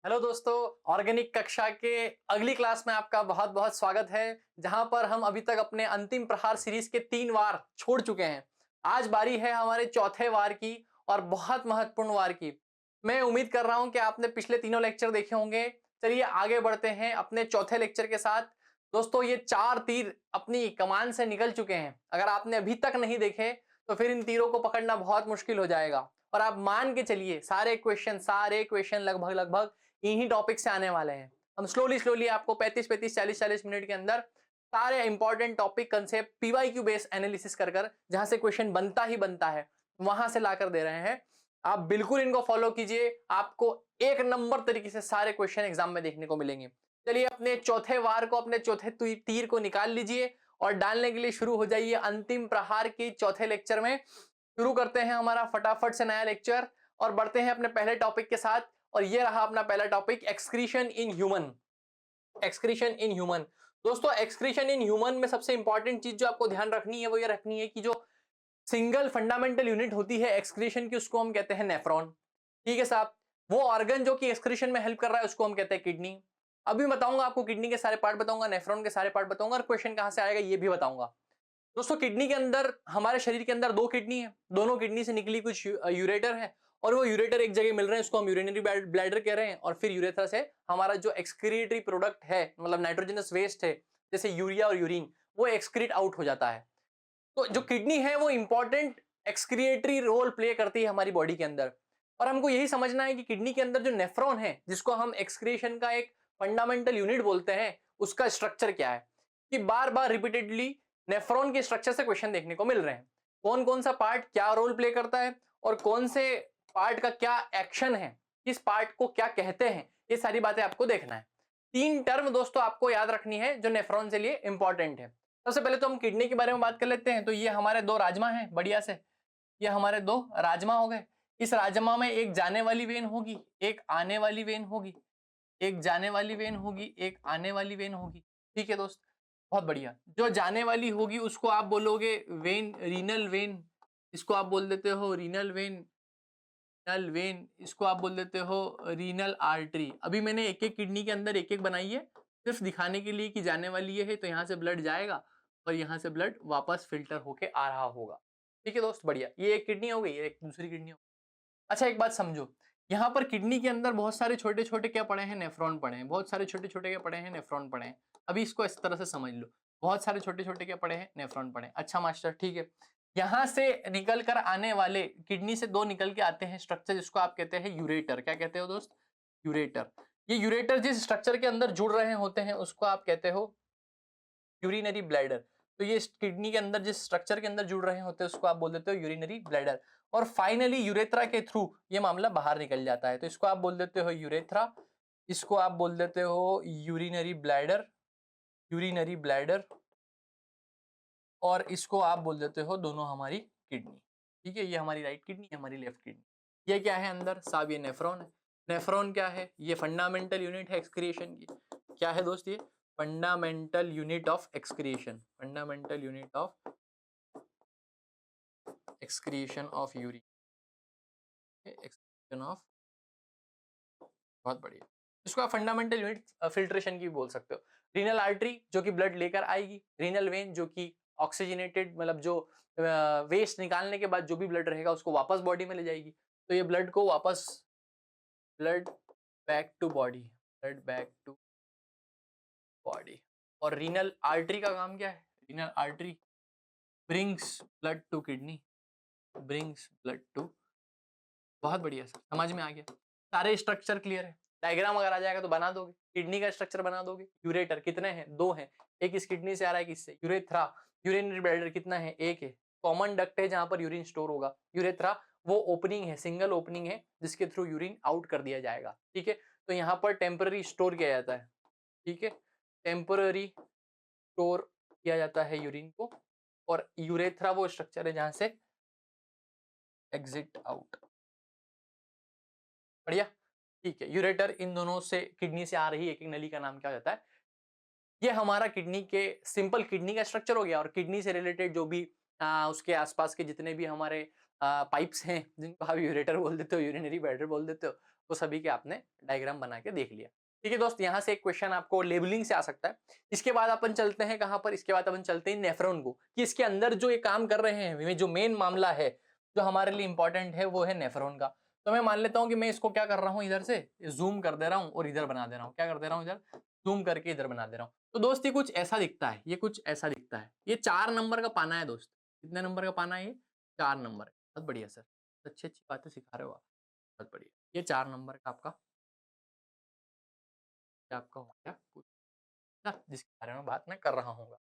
Hello दोस्तों। Organic कक्षा के अगली क्लास में आपका बहुत बहुत स्वागत है, जहां पर हम अभी तक अपने अंतिम प्रहार सीरीज के 3 वार छोड़ चुके हैं। आज बारी है हमारे चौथे वार की और बहुत महत्वपूर्ण वार की। मैं उम्मीद कर रहा हूं कि आपने पिछले तीनों लेक्चर देखे होंगे। चलिए आगे बढ़ते हैं अपने चौथे लेक्चर के साथ। दोस्तों, ये 4 तीर अपनी कमान से निकल चुके हैं। अगर आपने अभी तक नहीं देखे तो फिर इन तीरों को पकड़ना बहुत मुश्किल हो जाएगा। और आप मान के चलिए सारे क्वेश्चन लगभग लगभग इन्हीं टॉपिक से आने वाले हैं। हम स्लोली स्लोली आपको 35 40 40 मिनट के अंदर सारे important topic concept PYQ based analysis कर कर जहां से क्वेश्चन बनता ही बनता है वहां से लाकर दे रहे हैं। आप बिल्कुल इनको फॉलो कीजिए, आपको एक नंबर तरीके से सारे क्वेश्चन एग्जाम में देखने को मिलेंगे। चलिए अपने चौथे वार को, अपने चौथे तीर को निकाल लीजिए और डालने के लिए शुरू हो जाइए अंतिम प्रहार की चौथे लेक्चर में। शुरू करते हैं हमारा फटाफट से नया लेक्चर और बढ़ते हैं अपने पहले टॉपिक के साथ। और ये रहा अपना पहला topic, excretion in human. Excretion in human. दोस्तों, एक्सक्रीशन इन ह्यूमन में सबसे इंपॉर्टेंट चीज जो आपको ध्यान रखनी है वो ये रखनी है कि जो सिंगल फंडामेंटल यूनिट होती है एक्सक्रीशन की, उसको हम कहते हैं नेफ्रॉन। ठीक है साहब। वो ऑर्गन जो कि एक्सक्रीशन में हेल्प कर रहा है उसको हम कहते हैं किडनी। अभी बताऊंगा आपको, किडनी के सारे पार्ट बताऊंगा, नेफ्रॉन के सारे पार्ट बताऊंगा और क्वेश्चन कहां से आएगा ये भी बताऊंगा। दोस्तों, किडनी के अंदर, हमारे शरीर के अंदर 2 किडनी है। दोनों किडनी से निकली कुछ यूरेटर है और वो यूरेटर एक जगह मिल रहे हैं, उसको हम यूरिनरी ब्लैडर कह रहे हैं। और फिर यूरेथ्रा से हमारा जो एक्सक्रीटरी प्रोडक्ट है, मतलब नाइट्रोजनस वेस्ट है, जैसे यूरिया और यूरिन, वो एक्सक्रीट आउट हो जाता है। तो जो किडनी है वो इंपॉर्टेंट एक्सक्रिएटरी रोल प्ले करती है हमारी बॉडी के अंदर। और हमको यही समझना है कि किडनी के अंदर जो नेफ्रॉन है, जिसको हम एक्सक्रिएशन का एक फंडामेंटल यूनिट बोलते हैं, उसका स्ट्रक्चर क्या है। कि बार बार रिपीटेडली नेफ्रॉन के स्ट्रक्चर से क्वेश्चन देखने को मिल रहे हैं। कौन कौन सा पार्ट क्या रोल प्ले करता है और कौन से पार्ट का क्या एक्शन है, किस पार्ट को क्या कहते हैं, ये सारी बातें आपको देखना है। 3 टर्म दोस्तों आपको याद रखनी है जो नेफ्रॉन के लिए इंपॉर्टेंट है। सबसे पहले तो हम किडनी के बारे में बात कर लेते हैं। तो ये हमारे 2 राजमा हैं बढ़िया से। ये हमारे 2 राजमा हो गए। इस राजमा में एक जाने वाली वेन होगी, एक आने वाली वेन होगी। एक जाने वाली वेन होगी, एक आने वाली वेन होगी। ठीक है दोस्त, बहुत बढ़िया। जो जाने वाली होगी उसको आप बोलोगे वेन, रीनल वेन। इसको आप बोल देते हो रीनल वेन, रीनल वेन। इसको आप बोल देते हो रीनल आर्टरी। अभी मैंने एक एक किडनी के अंदर एक एक बनाई है, सिर्फ दिखाने के लिए कि जाने वाली ये है तो यहाँ से ब्लड जाएगा और यहाँ से ब्लड वापस फिल्टर होके आ रहा होगा। ठीक है दोस्त, बढ़िया। ये एक किडनी हो गई, ये एक दूसरी किडनी हो गई। अच्छा, एक बात समझो, यहाँ पर किडनी के अंदर बहुत सारे छोटे छोटे क्या पड़े हैं, नेफ्रॉन पड़े हैं। बहुत सारे छोटे छोटे क्या पड़े हैं, नेफ्रॉन पड़े हैं। अभी इसको इस तरह से समझ लो, बहुत सारे छोटे छोटे क्या पड़े हैं, नेफ्रॉन पड़े हैं। अच्छा मास्टर, ठीक है। यहाँ से निकल कर आने वाले, किडनी से 2 निकल के आते हैं स्ट्रक्चर, जिसको आप कहते हैं यूरेटर। क्या कहते हो दोस्त, यूरेटर। ये यूरेटर जिस स्ट्रक्चर के अंदर जुड़ रहे होते हैं उसको आप कहते हो यूरिनरी ब्लैडर। तो ये किडनी के अंदर जिस स्ट्रक्चर के अंदर जुड़ रहे होते हैं उसको आप बोल देते हो यूरिनरी ब्लैडर। और फाइनली यूरेथ्रा के थ्रू ये मामला बाहर निकल जाता है, तो इसको आप बोल देते हो यूरेथ्रा। इसको आप बोल देते हो यूरिनरी ब्लैडर, यूरिनरी ब्लैडर। और इसको आप बोल देते हो दोनों हमारी किडनी। ठीक है, ये हमारी राइट किडनी, हमारी लेफ्ट किडनी। ये क्या है अंदर साहब, ये नेफ्रॉन है। नेफ्रॉन क्या है, ये फंडामेंटल यूनिट है एक्सक्रिएशन की। क्या है दोस्त, ये fundamental unit of excretion, fundamental unit of excretion of urine, excretion of, बहुत बढ़िया। इसको आप फंडामेंटल यूनिट फिल्ट्रेशन की भी बोल सकते हो। रीनल आर्टरी जो कि ब्लड लेकर आएगी, रीनल वेन जो कि ऑक्सीजनेटेड, मतलब जो वेस्ट निकालने के बाद जो भी ब्लड रहेगा उसको वापस बॉडी में ले जाएगी। तो ये ब्लड को वापस, blood back to body, blood back to body. और रीनल आर्टरी का काम क्या है, renal artery brings blood to kidney, brings blood to. बहुत बढ़िया सर, समझ में आ गया। सारे स्ट्रक्चर क्लियर है। डायग्राम अगर आ जाएगा तो बना दोगे, किडनी का स्ट्रक्चर बना दोगे। यूरेटर कितने हैं, 2 हैं। एक इस किडनी से आ रहा है, किससे, यूरेथ्रा। यूरिनरी ब्लैडर कितना है, 1 है। कॉमन डक्ट है जहां पर यूरिन स्टोर होगा। यूरेथ्रा वो ओपनिंग है, सिंगल ओपनिंग है जिसके थ्रू यूरिन आउट कर दिया जाएगा। ठीक है, तो यहाँ पर टेम्पररी स्टोर किया जाता है। ठीक है, टेम्पररी स्टोर किया जाता है यूरिन को। और यूरेथ्रा वो स्ट्रक्चर है जहां से एग्जिट आउट। बढ़िया, ठीक है। यूरेटर इन दोनों से, किडनी से आ रही एक एक नली का नाम क्या हो जाता है। ये हमारा किडनी के, सिंपल किडनी का स्ट्रक्चर हो गया। और किडनी से रिलेटेड जो भी उसके आसपास के जितने भी हमारे पाइप्स हैं जिनको आप यूरेटर बोल देते हो, यूरिनरी ब्लैडर बोल देते हो, वो सभी के आपने डायग्राम बना के देख लिया। ठीक है दोस्त, यहाँ से एक क्वेश्चन आपको लेबलिंग से आ सकता है। इसके बाद अपन चलते हैं कहाँ पर, इसके बाद अपन चलते हैं नेफ्रॉन को, कि इसके अंदर जो ये काम कर रहे हैं, जो मेन मामला है जो हमारे लिए इंपॉर्टेंट है वो है नेफ्रॉन का। तो मैं मान लेता हूँ कि मैं इसको क्या कर रहा हूँ, इधर से जूम कर दे रहा हूँ और इधर बना दे रहा हूँ। क्या कर दे रहा हूँ, इधर जूम करके इधर बना दे रहा हूँ। तो दोस्त ये कुछ ऐसा दिखता है, ये कुछ ऐसा दिखता है। ये 4 नंबर का पाना है दोस्त। कितने नंबर का पाना है ये? 4 नंबर। बहुत बढ़िया सर, अच्छी अच्छी बातें सिखा रहे हो आप, बहुत बढ़िया। ये 4 नंबर का आपका हो गया कुछ ना, जिसके बारे में बात मैं कर रहा हूँ।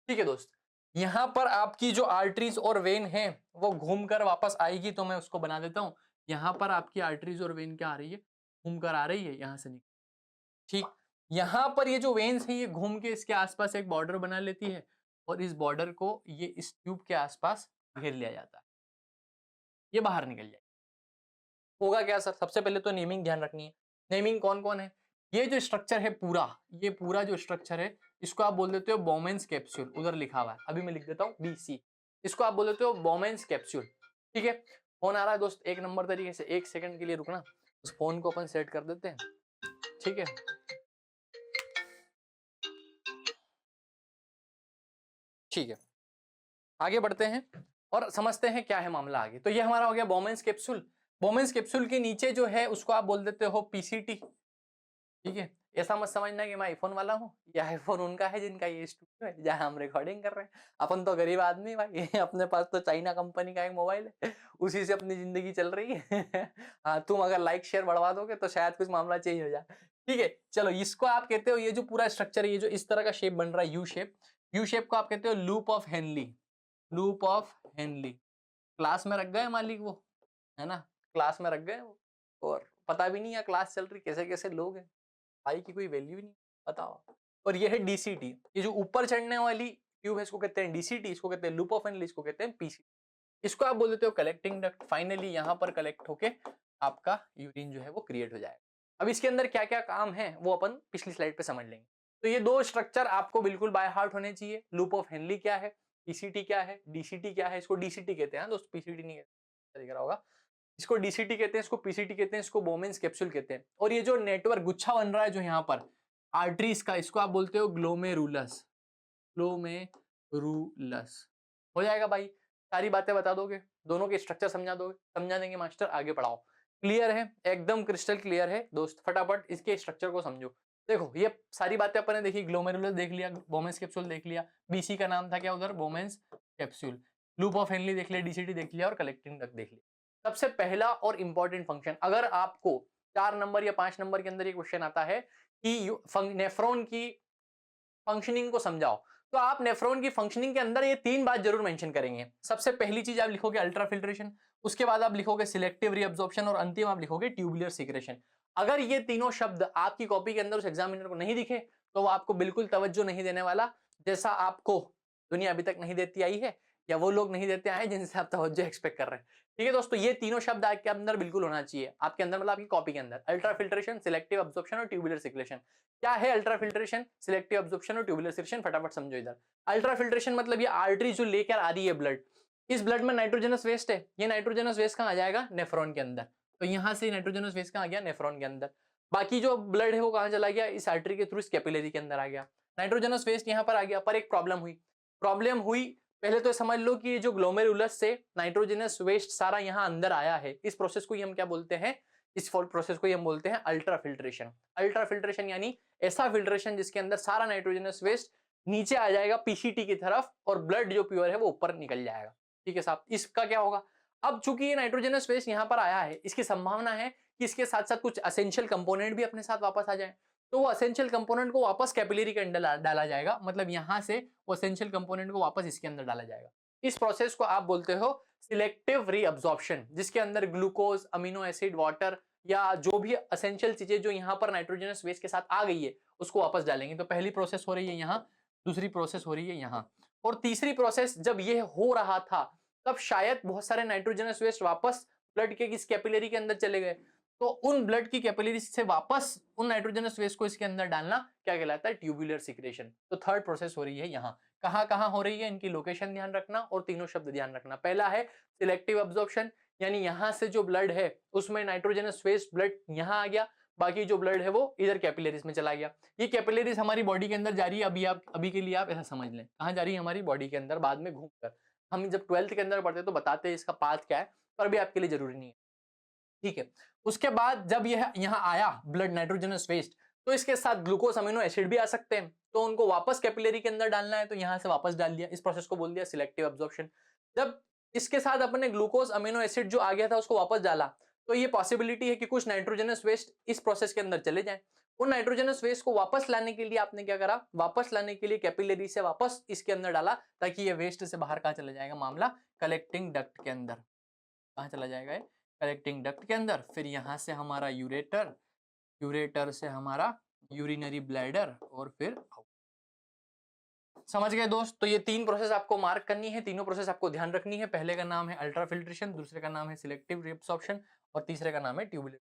ठीक है दोस्त, यहाँ पर आपकी जो आर्टरीज और वेन है वो घूमकर वापस आएगी, तो मैं उसको बना देता हूँ। यहाँ पर आपकी आर्टरीज और वेन क्या आ रही है, घूमकर आ रही है, यहाँ से निकल। ठीक, यहाँ पर ये जो वेन्स है ये घूम के इसके आसपास एक बॉर्डर बना लेती है और इस बॉर्डर को ये इस ट्यूब के आसपास घेर लिया जाता है, ये बाहर निकल जाए। होगा क्या सर, सबसे पहले तो नेमिंग ध्यान रखनी है। नेमिंग कौन कौन है, ये जो स्ट्रक्चर है पूरा, ये पूरा जो स्ट्रक्चर है इसको आप बोल देते हो बोमेंस कैप्सूल। उधर लिखा हुआ है, अभी मैं लिख देता हूँ BC, इसको आप बोल देते हो बोमेंस कैप्सूल। ठीक है, फोन आ रहा है दोस्त, एक नंबर तरीके से 1 सेकंड के लिए रुकना, उस फोन को अपन सेट कर देते हैं। ठीक है, ठीक है, आगे बढ़ते हैं और समझते हैं क्या है मामला आगे। तो ये हमारा हो गया बोमेंस कैप्सूल। बोमेंस कैप्सूल के नीचे जो है उसको आप बोल देते हो PCT। ठीक है, ऐसा मत समझना कि मैं आईफोन वाला हूँ, या आईफोन उनका है जिनका ये स्टूडियो है जहाँ हम रिकॉर्डिंग कर रहे हैं। अपन तो गरीब आदमी भाई अपने पास तो चाइना कंपनी का एक मोबाइल है, उसी से अपनी जिंदगी चल रही है। हाँ, तुम अगर लाइक शेयर बढ़वा दोगे तो शायद कुछ मामला चेंज हो जाए। ठीक है, चलो इसको आप कहते हो, ये जो पूरा स्ट्रक्चर है, ये जो इस तरह का शेप बन रहा है, यू शेप को आप कहते हो loop of Henley. Loop of Henley class में रख गए मालिक वो, है ना, क्लास में रख गए वो, और पता भी नहीं है क्लास चल रही, कैसे कैसे लोग हैं भाई की कोई वैल्यू नहीं, बताओ। और ये है DCT, ये जो ऊपर चढ़ने वाली ट्यूब है इसको कहते हैं DCT, इसको कहते हैं लूप ऑफ हेनली, इसको कहते हैं PCT। इसको आप बोल देते हो कलेक्टिंग डक्ट। फाइनली यहाँ पर कलेक्ट होके आपका यूरिन जो है वो क्रिएट हो जाएगा। अब इसके अंदर क्या क्या काम है वो अपन पिछली स्लाइड पे समझ लेंगे। तो ये 2 स्ट्रक्चर आपको बिल्कुल बाय हार्ट होने चाहिए। लूप ऑफ हेनली क्या है, PCT क्या है, DCT क्या है। इसको DCT कहते हैं दोस्त, PCT नहीं कहते, दिख रहा होगा। इसको DCT कहते हैं, इसको PCT कहते हैं, इसको बोमेंस कैप्सूल कहते हैं। और ये जो नेटवर्क गुच्छा बन रहा है जो यहाँ पर आर्टरीज का, इसको आप बोलते हो ग्लोमेरुलस। ग्लोमेरुलस हो जाएगा भाई, सारी बातें बता दोगे, दोनों के स्ट्रक्चर समझा दोगे, समझा देंगे मास्टर, आगे पढ़ाओ। क्लियर है, एकदम क्रिस्टल क्लियर है दोस्त, फटाफट इसके स्ट्रक्चर को समझो। देखो ये सारी बातें अपन ने देखी, ग्लोमेरुलस देख लिया, बोमेंस कैप्सूल देख लिया, BC का नाम था क्या उधर, बोमेंस कैप्सूल, लूप ऑफ हेनली देख लिया, DCT देख लिया और कलेक्टिंग डक्ट देख लिया। सबसे पहला और इंपॉर्टेंट फंक्शन, अगर आपको 4 नंबर या 5 नंबर के अंदर ये क्वेश्चन आता है कि नेफ्रॉन की फंक्शनिंग को समझाओ, तो आप नेफ्रॉन की फंक्शनिंग के अंदर ये 3 बात जरूर मेंशन करेंगे। सबसे पहली चीज आप लिखोगे अल्ट्राफिल्ट्रेशन, उसके बाद आप लिखोगे सिलेक्टिव रीअब्जॉर्प्शन और अंतिम आप लिखोगे ट्यूबुलर सीक्रेशन। अगर ये तीनों शब्द आपकी कॉपी के अंदर उस एग्जामिनर को नहीं दिखे तो वो आपको बिल्कुल तवज्जो नहीं देने वाला, जैसा आपको दुनिया अभी तक नहीं देती आई है, या वो लोग नहीं देते आए जिनसे आप तवज्जो एक्सपेक्ट कर रहे हैं। ठीक है दोस्तों, ये तीनों शब्द आपके अंदर बिल्कुल होना चाहिए, आपके अंदर मतलब आपकी कॉपी के अंदर। अल्ट्राफिल्ट्रेशन, सिलेक्टिव अब्जॉर्प्शन और ट्यूबुलर सीक्रेशन। क्या है अल्ट्राफिल्ट्रेशन, सिलेक्टिव अब्जॉर्प्शन और ट्यूबुलर सीक्रेशन, फटाफट समझो इधर। अल्ट्राफिल्ट्रेशन मतलब ये आर्टरी जो लेकर आ रही है ब्लड, इस ब्लड में नाइट्रोजनस वेस्ट है, ये नाइट्रोजनस वेस्ट कहाँ आ जाएगा, नेफ्रॉन के अंदर। तो यहाँ से नाइट्रोजनस वेस्ट कहाँ आ गया, नेफ्रॉन के अंदर। बाकी जो ब्लड है वो कहाँ चला गया, इस आर्टरी के थ्रू इस कैपिलरी के अंदर आ गया। नाइट्रोजनस वेस्ट यहाँ पर आ गया, पर एक प्रॉब्लम हुई। पहले तो समझ लो कि ये जो ग्लोमेरुलस से नाइट्रोजनस वेस्ट सारा यहाँ अंदर आया है, इस प्रोसेस को ही हम क्या बोलते हैं, इस प्रोसेस को ही हम बोलते हैं अल्ट्राफिल्ट्रेशन। अल्ट्राफिल्ट्रेशन यानी ऐसा फिल्ट्रेशन जिसके अंदर सारा नाइट्रोजनस वेस्ट नीचे आ जाएगा PCT की तरफ और ब्लड जो प्योर है वो ऊपर निकल जाएगा। ठीक है साहब, इसका क्या होगा, अब चूंकि ये नाइट्रोजनस वेस्ट यहाँ पर आया है, इसकी संभावना है कि इसके साथ साथ कुछ असेंशियल कंपोनेंट भी अपने साथ वापस आ जाए, तो वो असेंशियल कंपोनेंट को वापस कैपिलरी के अंदर डाला जाएगा, मतलब यहाँ से वो असेंशियल कंपोनेंट को वापस इसके अंदर डाला जाएगा। इस प्रोसेस को आप बोलते हो सिलेक्टिव रीअब्जॉर्प्शन, जिसके अंदर ग्लूकोज, अमीनो एसिड, वाटर या जो भी असेंशियल चीजें जो यहाँ पर नाइट्रोजनस वेस्ट के साथ आ गई है उसको वापस डालेंगे। तो पहली प्रोसेस हो रही है यहाँ, दूसरी प्रोसेस हो रही है यहाँ, और तीसरी प्रोसेस जब ये हो रहा था तब शायद बहुत सारे नाइट्रोजनस वेस्ट वापस ब्लड के इस कैपिलरी के अंदर चले गए, तो उन ब्लड की कैपिलरी से वापस उन नाइट्रोजनस वेस्ट को इसके अंदर डालना क्या कहलाता है, ट्यूबुलर सीक्रेशन। तो थर्ड प्रोसेस हो रही है यहाँ, कहाँ कहाँ हो रही है, इनकी लोकेशन ध्यान रखना और तीनों शब्द ध्यान रखना। पहला है सिलेक्टिव अब्जॉर्प्शन, यानी यहाँ से जो ब्लड है उसमें नाइट्रोजनस वेस्ट ब्लड यहाँ आ गया, बाकी जो ब्लड है वो इधर कैपिलरीज में चला गया। ये कैपिलरीज हमारी बॉडी के अंदर जा रही है, अभी के लिए आप ऐसा समझ लें, कहाँ जा रही है, हमारी बॉडी के अंदर, बाद में घूमकर। हम जब 12th के अंदर पढ़ते तो बताते हैं इसका पाथ क्या है, पर अभी आपके लिए जरूरी नहीं है, ठीक है। उसके बाद जब यह यहाँ आया ब्लड नाइट्रोजनस वेस्ट, तो इसके साथ ग्लूकोज अमीनो एसिड भी आ सकते हैं, तो उनको वापस कैपिलरी के अंदर डालना है, तो यहाँ से वापस डाल दिया। इस प्रोसेस को बोल दिया सिलेक्टिव अब्जॉर्प्शन। जब इसके साथ अपने ग्लूकोज अमीनो एसिड जो आ गया था उसको वापस डाला, तो ये पॉसिबिलिटी है कि कुछ नाइट्रोजनस वेस्ट इस प्रोसेस के अंदर चले जाएं। उन नाइट्रोजनस वेस्ट को वापस लाने के लिए आपने क्या करा, वापस लाने के लिए कैपिलरी से वापस इसके अंदर डाला, ताकि ये वेस्ट से बाहर कहाँ चला जाएगा, मामला कलेक्टिंग डक्ट के अंदर। कहाँ चला जाएगा ये, कलेक्टिंग डक्ट के अंदर। फिर यहाँ से हमारा यूरेटर, यूरेटर से हमारा यूरिनरी ब्लैडर, और फिर समझ गए दोस्त। तो ये तीन प्रोसेस आपको मार्क करनी है, तीनों प्रोसेस आपको ध्यान रखनी है। पहले का नाम है अल्ट्रा फिल्ट्रेशन, दूसरे का नाम है सिलेक्टिव रिएब्सॉर्प्शन, और तीसरे का नाम है ट्यूबुलर।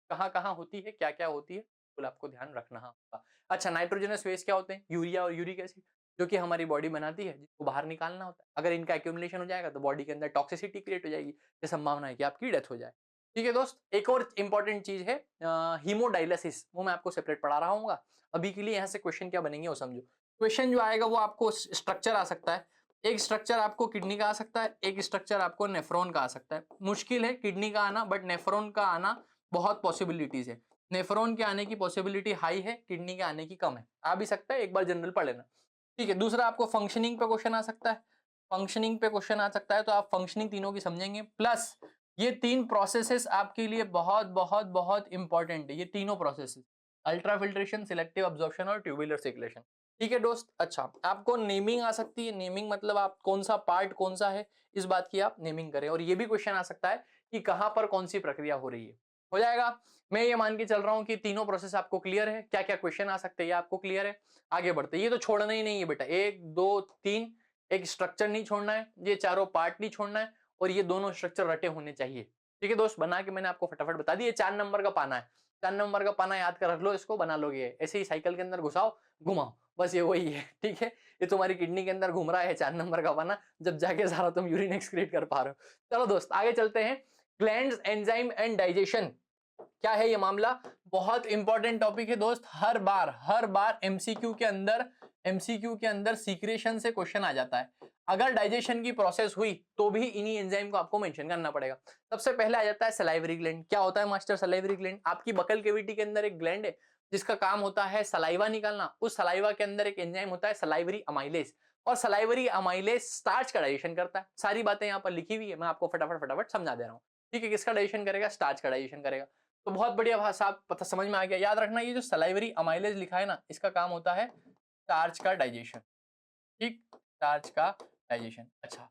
कहाँ कहाँ होती है, क्या क्या होती है, बिल्कुल आपको ध्यान रखना होगा। अच्छा, नाइट्रोजनस वेस्ट क्या होते हैं, यूरिया और यूरिक एसिड, जो कि हमारी बॉडी बनाती है, जिसको बाहर निकालना होता है। अगर इनका एक्यूमुलेशन हो जाएगा तो बॉडी के अंदर टॉक्सिसिटी क्रिएट हो जाएगी, ये संभावना है कि आपकी डेथ हो जाए। ठीक है दोस्त, एक और इंपॉर्टेंट चीज है हीमोडायलिसिस, वो मैं आपको सेपरेट पढ़ा रहा हूँ। अभी के लिए यहाँ से क्वेश्चन क्या बनेंगे वो समझो। क्वेश्चन जो आएगा वो आपको स्ट्रक्चर आ सकता है, एक स्ट्रक्चर आपको किडनी का आ सकता है, एक स्ट्रक्चर आपको नेफ्रॉन का आ सकता है। मुश्किल है किडनी का आना, बट नेफ्रॉन का आना बहुत पॉसिबिलिटीज है। नेफ्रॉन के आने की पॉसिबिलिटी हाई है, किडनी के आने की कम है। आ भी सकता है, एक बार जनरल पढ़ लेना। ठीक है, दूसरा आपको फंक्शनिंग पे क्वेश्चन आ सकता है, फंक्शनिंग पे क्वेश्चन आ सकता है, तो आप फंक्शनिंग तीनों की समझेंगे। प्लस ये तीन प्रोसेसेस आपके लिए बहुत बहुत बहुत इंपॉर्टेंट है, ये तीनों processes, ultra filtration, selective absorption और ट्यूबुलर सर्कुलेशन। ठीक है दोस्त। अच्छा, आपको नेमिंग आ सकती है, नेमिंग मतलब आप कौन सा पार्ट कौन सा है, इस बात की आप नेमिंग करें। और ये भी क्वेश्चन आ सकता है कि कहां पर कौन सी प्रक्रिया हो रही है। हो जाएगा। मैं ये मान के चल रहा हूं कि तीनों प्रोसेस आपको क्लियर है, क्या क्या क्वेश्चन आ सकते हैं ये आपको क्लियर है। आगे बढ़ते, ये तो छोड़ना ही नहीं है बेटा, 1 2 3, एक स्ट्रक्चर नहीं छोड़ना है, ये चारों पार्ट नहीं छोड़ना है, और ये दोनों स्ट्रक्चर रटे होने चाहिए। ठीक है दोस्त, बना के मैंने आपको फटाफट बता दिया। 4 नंबर का पाना है, 4 नंबर का पाना याद कर रख लो, इसको बना लोगे, ऐसे ही साइकिल के अंदर घुसाओ घुमाओ, बस ये वही है। ठीक है, ये तुम्हारी किडनी के अंदर घूम रहा है 4 नंबर का पाना, जब जाके सारा तुम यूरिन एक्सक्रीट कर पा रहे हो। चलो दोस्त आगे चलते हैं। ग्लैंड्स, एंजाइम एंड डाइजेशन, क्या है ये मामला, बहुत इंपॉर्टेंट टॉपिक है दोस्त। हर बार एमसीक्यू के अंदर सीक्रेशन से क्वेश्चन आ जाता है। अगर डाइजेशन की प्रोसेस हुई तो भी इन्हीं एंजाइम को आपको मेंशन करना पड़ेगा। सबसे पहले आ जाता है सलाइवरी ग्लैंड। क्या होता है मास्टर सलाइवरी ग्लैंड? आपकी बकल कैविटी के अंदर एक ग्लैंड है जिसका काम होता है सलाइवा निकालना। उस सलाइवा के अंदर एक एंजाइम होता है सलाइवरी अमाइलेज, और सलाइवरी अमाइलेज स्टार्च का डाइजेशन करता है। सारी बातें यहाँ पर लिखी हुई है, मैं आपको फटाफट समझा दे रहा हूँ। ठीक है, किसका डाइजेशन करेगा? स्टार्च का डाइजेशन करेगा। तो बहुत बढ़िया भाषा, आप पता समझ में आ गया। याद रखना, ये जो सलाइवरी अमाइलेज लिखा है ना, इसका काम होता है स्टार्च का डाइजेशन। ठीक, स्टार्च का डाइजेशन। अच्छा,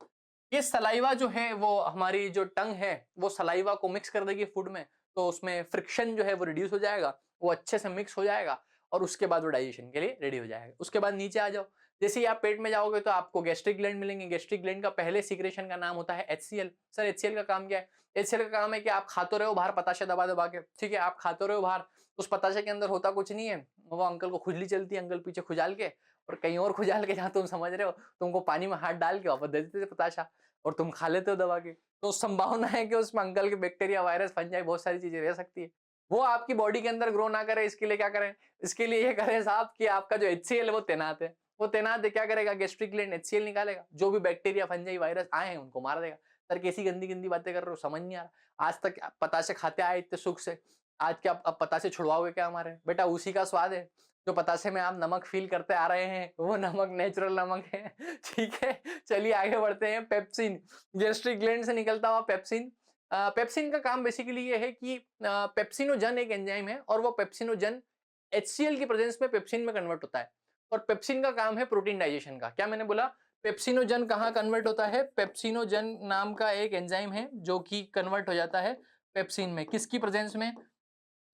ये सलाइवा जो है वो हमारी जो टंग है वो सलाइवा को मिक्स कर देगी फूड में, तो उसमें फ्रिक्शन जो है वो रिड्यूस हो जाएगा, वो अच्छे से मिक्स हो जाएगा, और उसके बाद वो डाइजेशन के लिए रेडी हो जाएगा। उसके बाद नीचे आ जाओ, जैसे ही आप पेट में जाओगे तो आपको गैस्ट्रिक ग्लैंड मिलेंगे। गैस्ट्रिक ग्लैंड का पहले सीक्रेशन का नाम होता है HCl। सर HCl का काम क्या है? HCl का काम है कि आप खाते रहे हो बाहर पताशे दबा दबा के। ठीक है, आप खाते रहे हो बाहर, उस पताशे के अंदर होता कुछ नहीं है, वो अंकल को खुजली चलती है, अंकल पीछे खुजाल के और कहीं और खुजाल के, जहां तुम समझ रहे हो, तुमको पानी में हाथ डाल के वापस दे देते थे पताशा, और तुम खा लेते हो दबा के। तो संभावना है कि उसमें अंकल के बैक्टीरिया, वायरस, फंजाई, बहुत सारी चीजें रह सकती है। वो आपकी बॉडी के अंदर ग्रो ना करे, इसके लिए क्या करें? इसके लिए ये करें साहब कि आपका जो HCl है वो तैनात है। वो तैनात है, क्या करेगा? गैस्ट्रिक ग्लैंड HCl निकालेगा, जो भी बैक्टीरिया, फंजाई, वायरस आए हैं उनको मार देगा। सर कैसी गंदी गंदी बातें कर रहे हो, समझ नहीं आ रहा। आज तक पताशे खाते आए इतने सुख से, आज क्या अब पताशे छुड़वाओगे क्या हमारे? बेटा उसी का स्वाद है जो पताशे में आप नमक फील करते आ रहे हैं, वो नमक नेचुरल नमक है। ठीक है, चलिए आगे बढ़ते हैं। पेप्सिन, गैस्ट्रिक ग्लैंड से निकलता हुआ पेप्सिन। पेप्सिन का काम बेसिकली ये है कि पेप्सिनोजन एक एंजाइम है, और वो पेप्सिनोजन HCl की प्रेजेंस में पेप्सिन में कन्वर्ट होता है, और पेप्सिन का काम है प्रोटीन डाइजेशन का। क्या मैंने बोला? पेप्सिनोजन कहाँ कन्वर्ट होता है? पेप्सिनोजन नाम का एक एंजाइम है जो कि कन्वर्ट हो जाता है पेप्सिन में। किसकी प्रेजेंस में?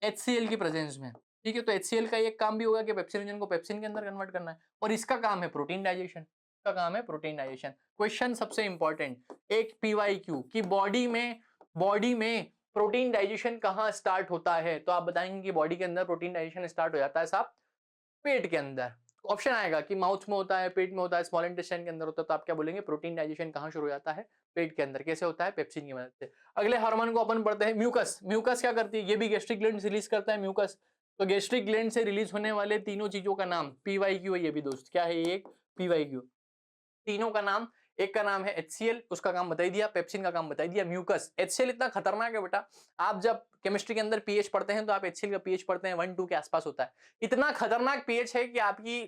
HCl की प्रेजेंस में। ठीक है, तो HCl का एक काम भी होगा कि पेप्सिनोजन को पेप्सिन के अंदर कन्वर्ट करना है, और इसका काम है प्रोटीन डाइजेशन। का काम है प्रोटीन डाइजेशन। क्वेश्चन सबसे इंपॉर्टेंट, एक PYQ की बॉडी में प्रोटीन डाइजेशन कहाँ स्टार्ट होता है? तो आप बताएंगे कि बॉडी के अंदर प्रोटीन डाइजेशन स्टार्ट हो जाता है साहब पेट के अंदर। ऑप्शन आएगा कि माउथ में होता है, पेट में होता है, स्मॉल इंटेस्टाइन के अंदर होता है, तो आप क्या बोलेंगे? प्रोटीन डाइजेशन कहाँ शुरू हो जाता है? पेट के अंदर। कैसे होता है? पेप्सिन की मदद से। अगले हार्मोन को अपन पढ़ते हैं म्यूकस। म्यूकस क्या करती है? ये भी गैस्ट्रिक ग्लैंड रिलीज करता है म्यूकस। तो गैस्ट्रिक ग्लैंड से रिलीज होने वाले तीनों चीजों का नाम पीवाईक्यू है। ये भी दोस्त क्या है? ये एक पीवाईक्यू। तीनों का नाम, एक का नाम है HCl, उसका काम बता ही दिया, पेप्सिन का काम बता ही दिया, म्यूकस। HCl इतना खतरनाक है बेटा, आप जब केमिस्ट्री के अंदर पीएच पढ़ते हैं तो आप HCl का पीएच पढ़ते हैं 1-2 के आसपास होता है। इतना खतरनाक पीएच है कि आपकी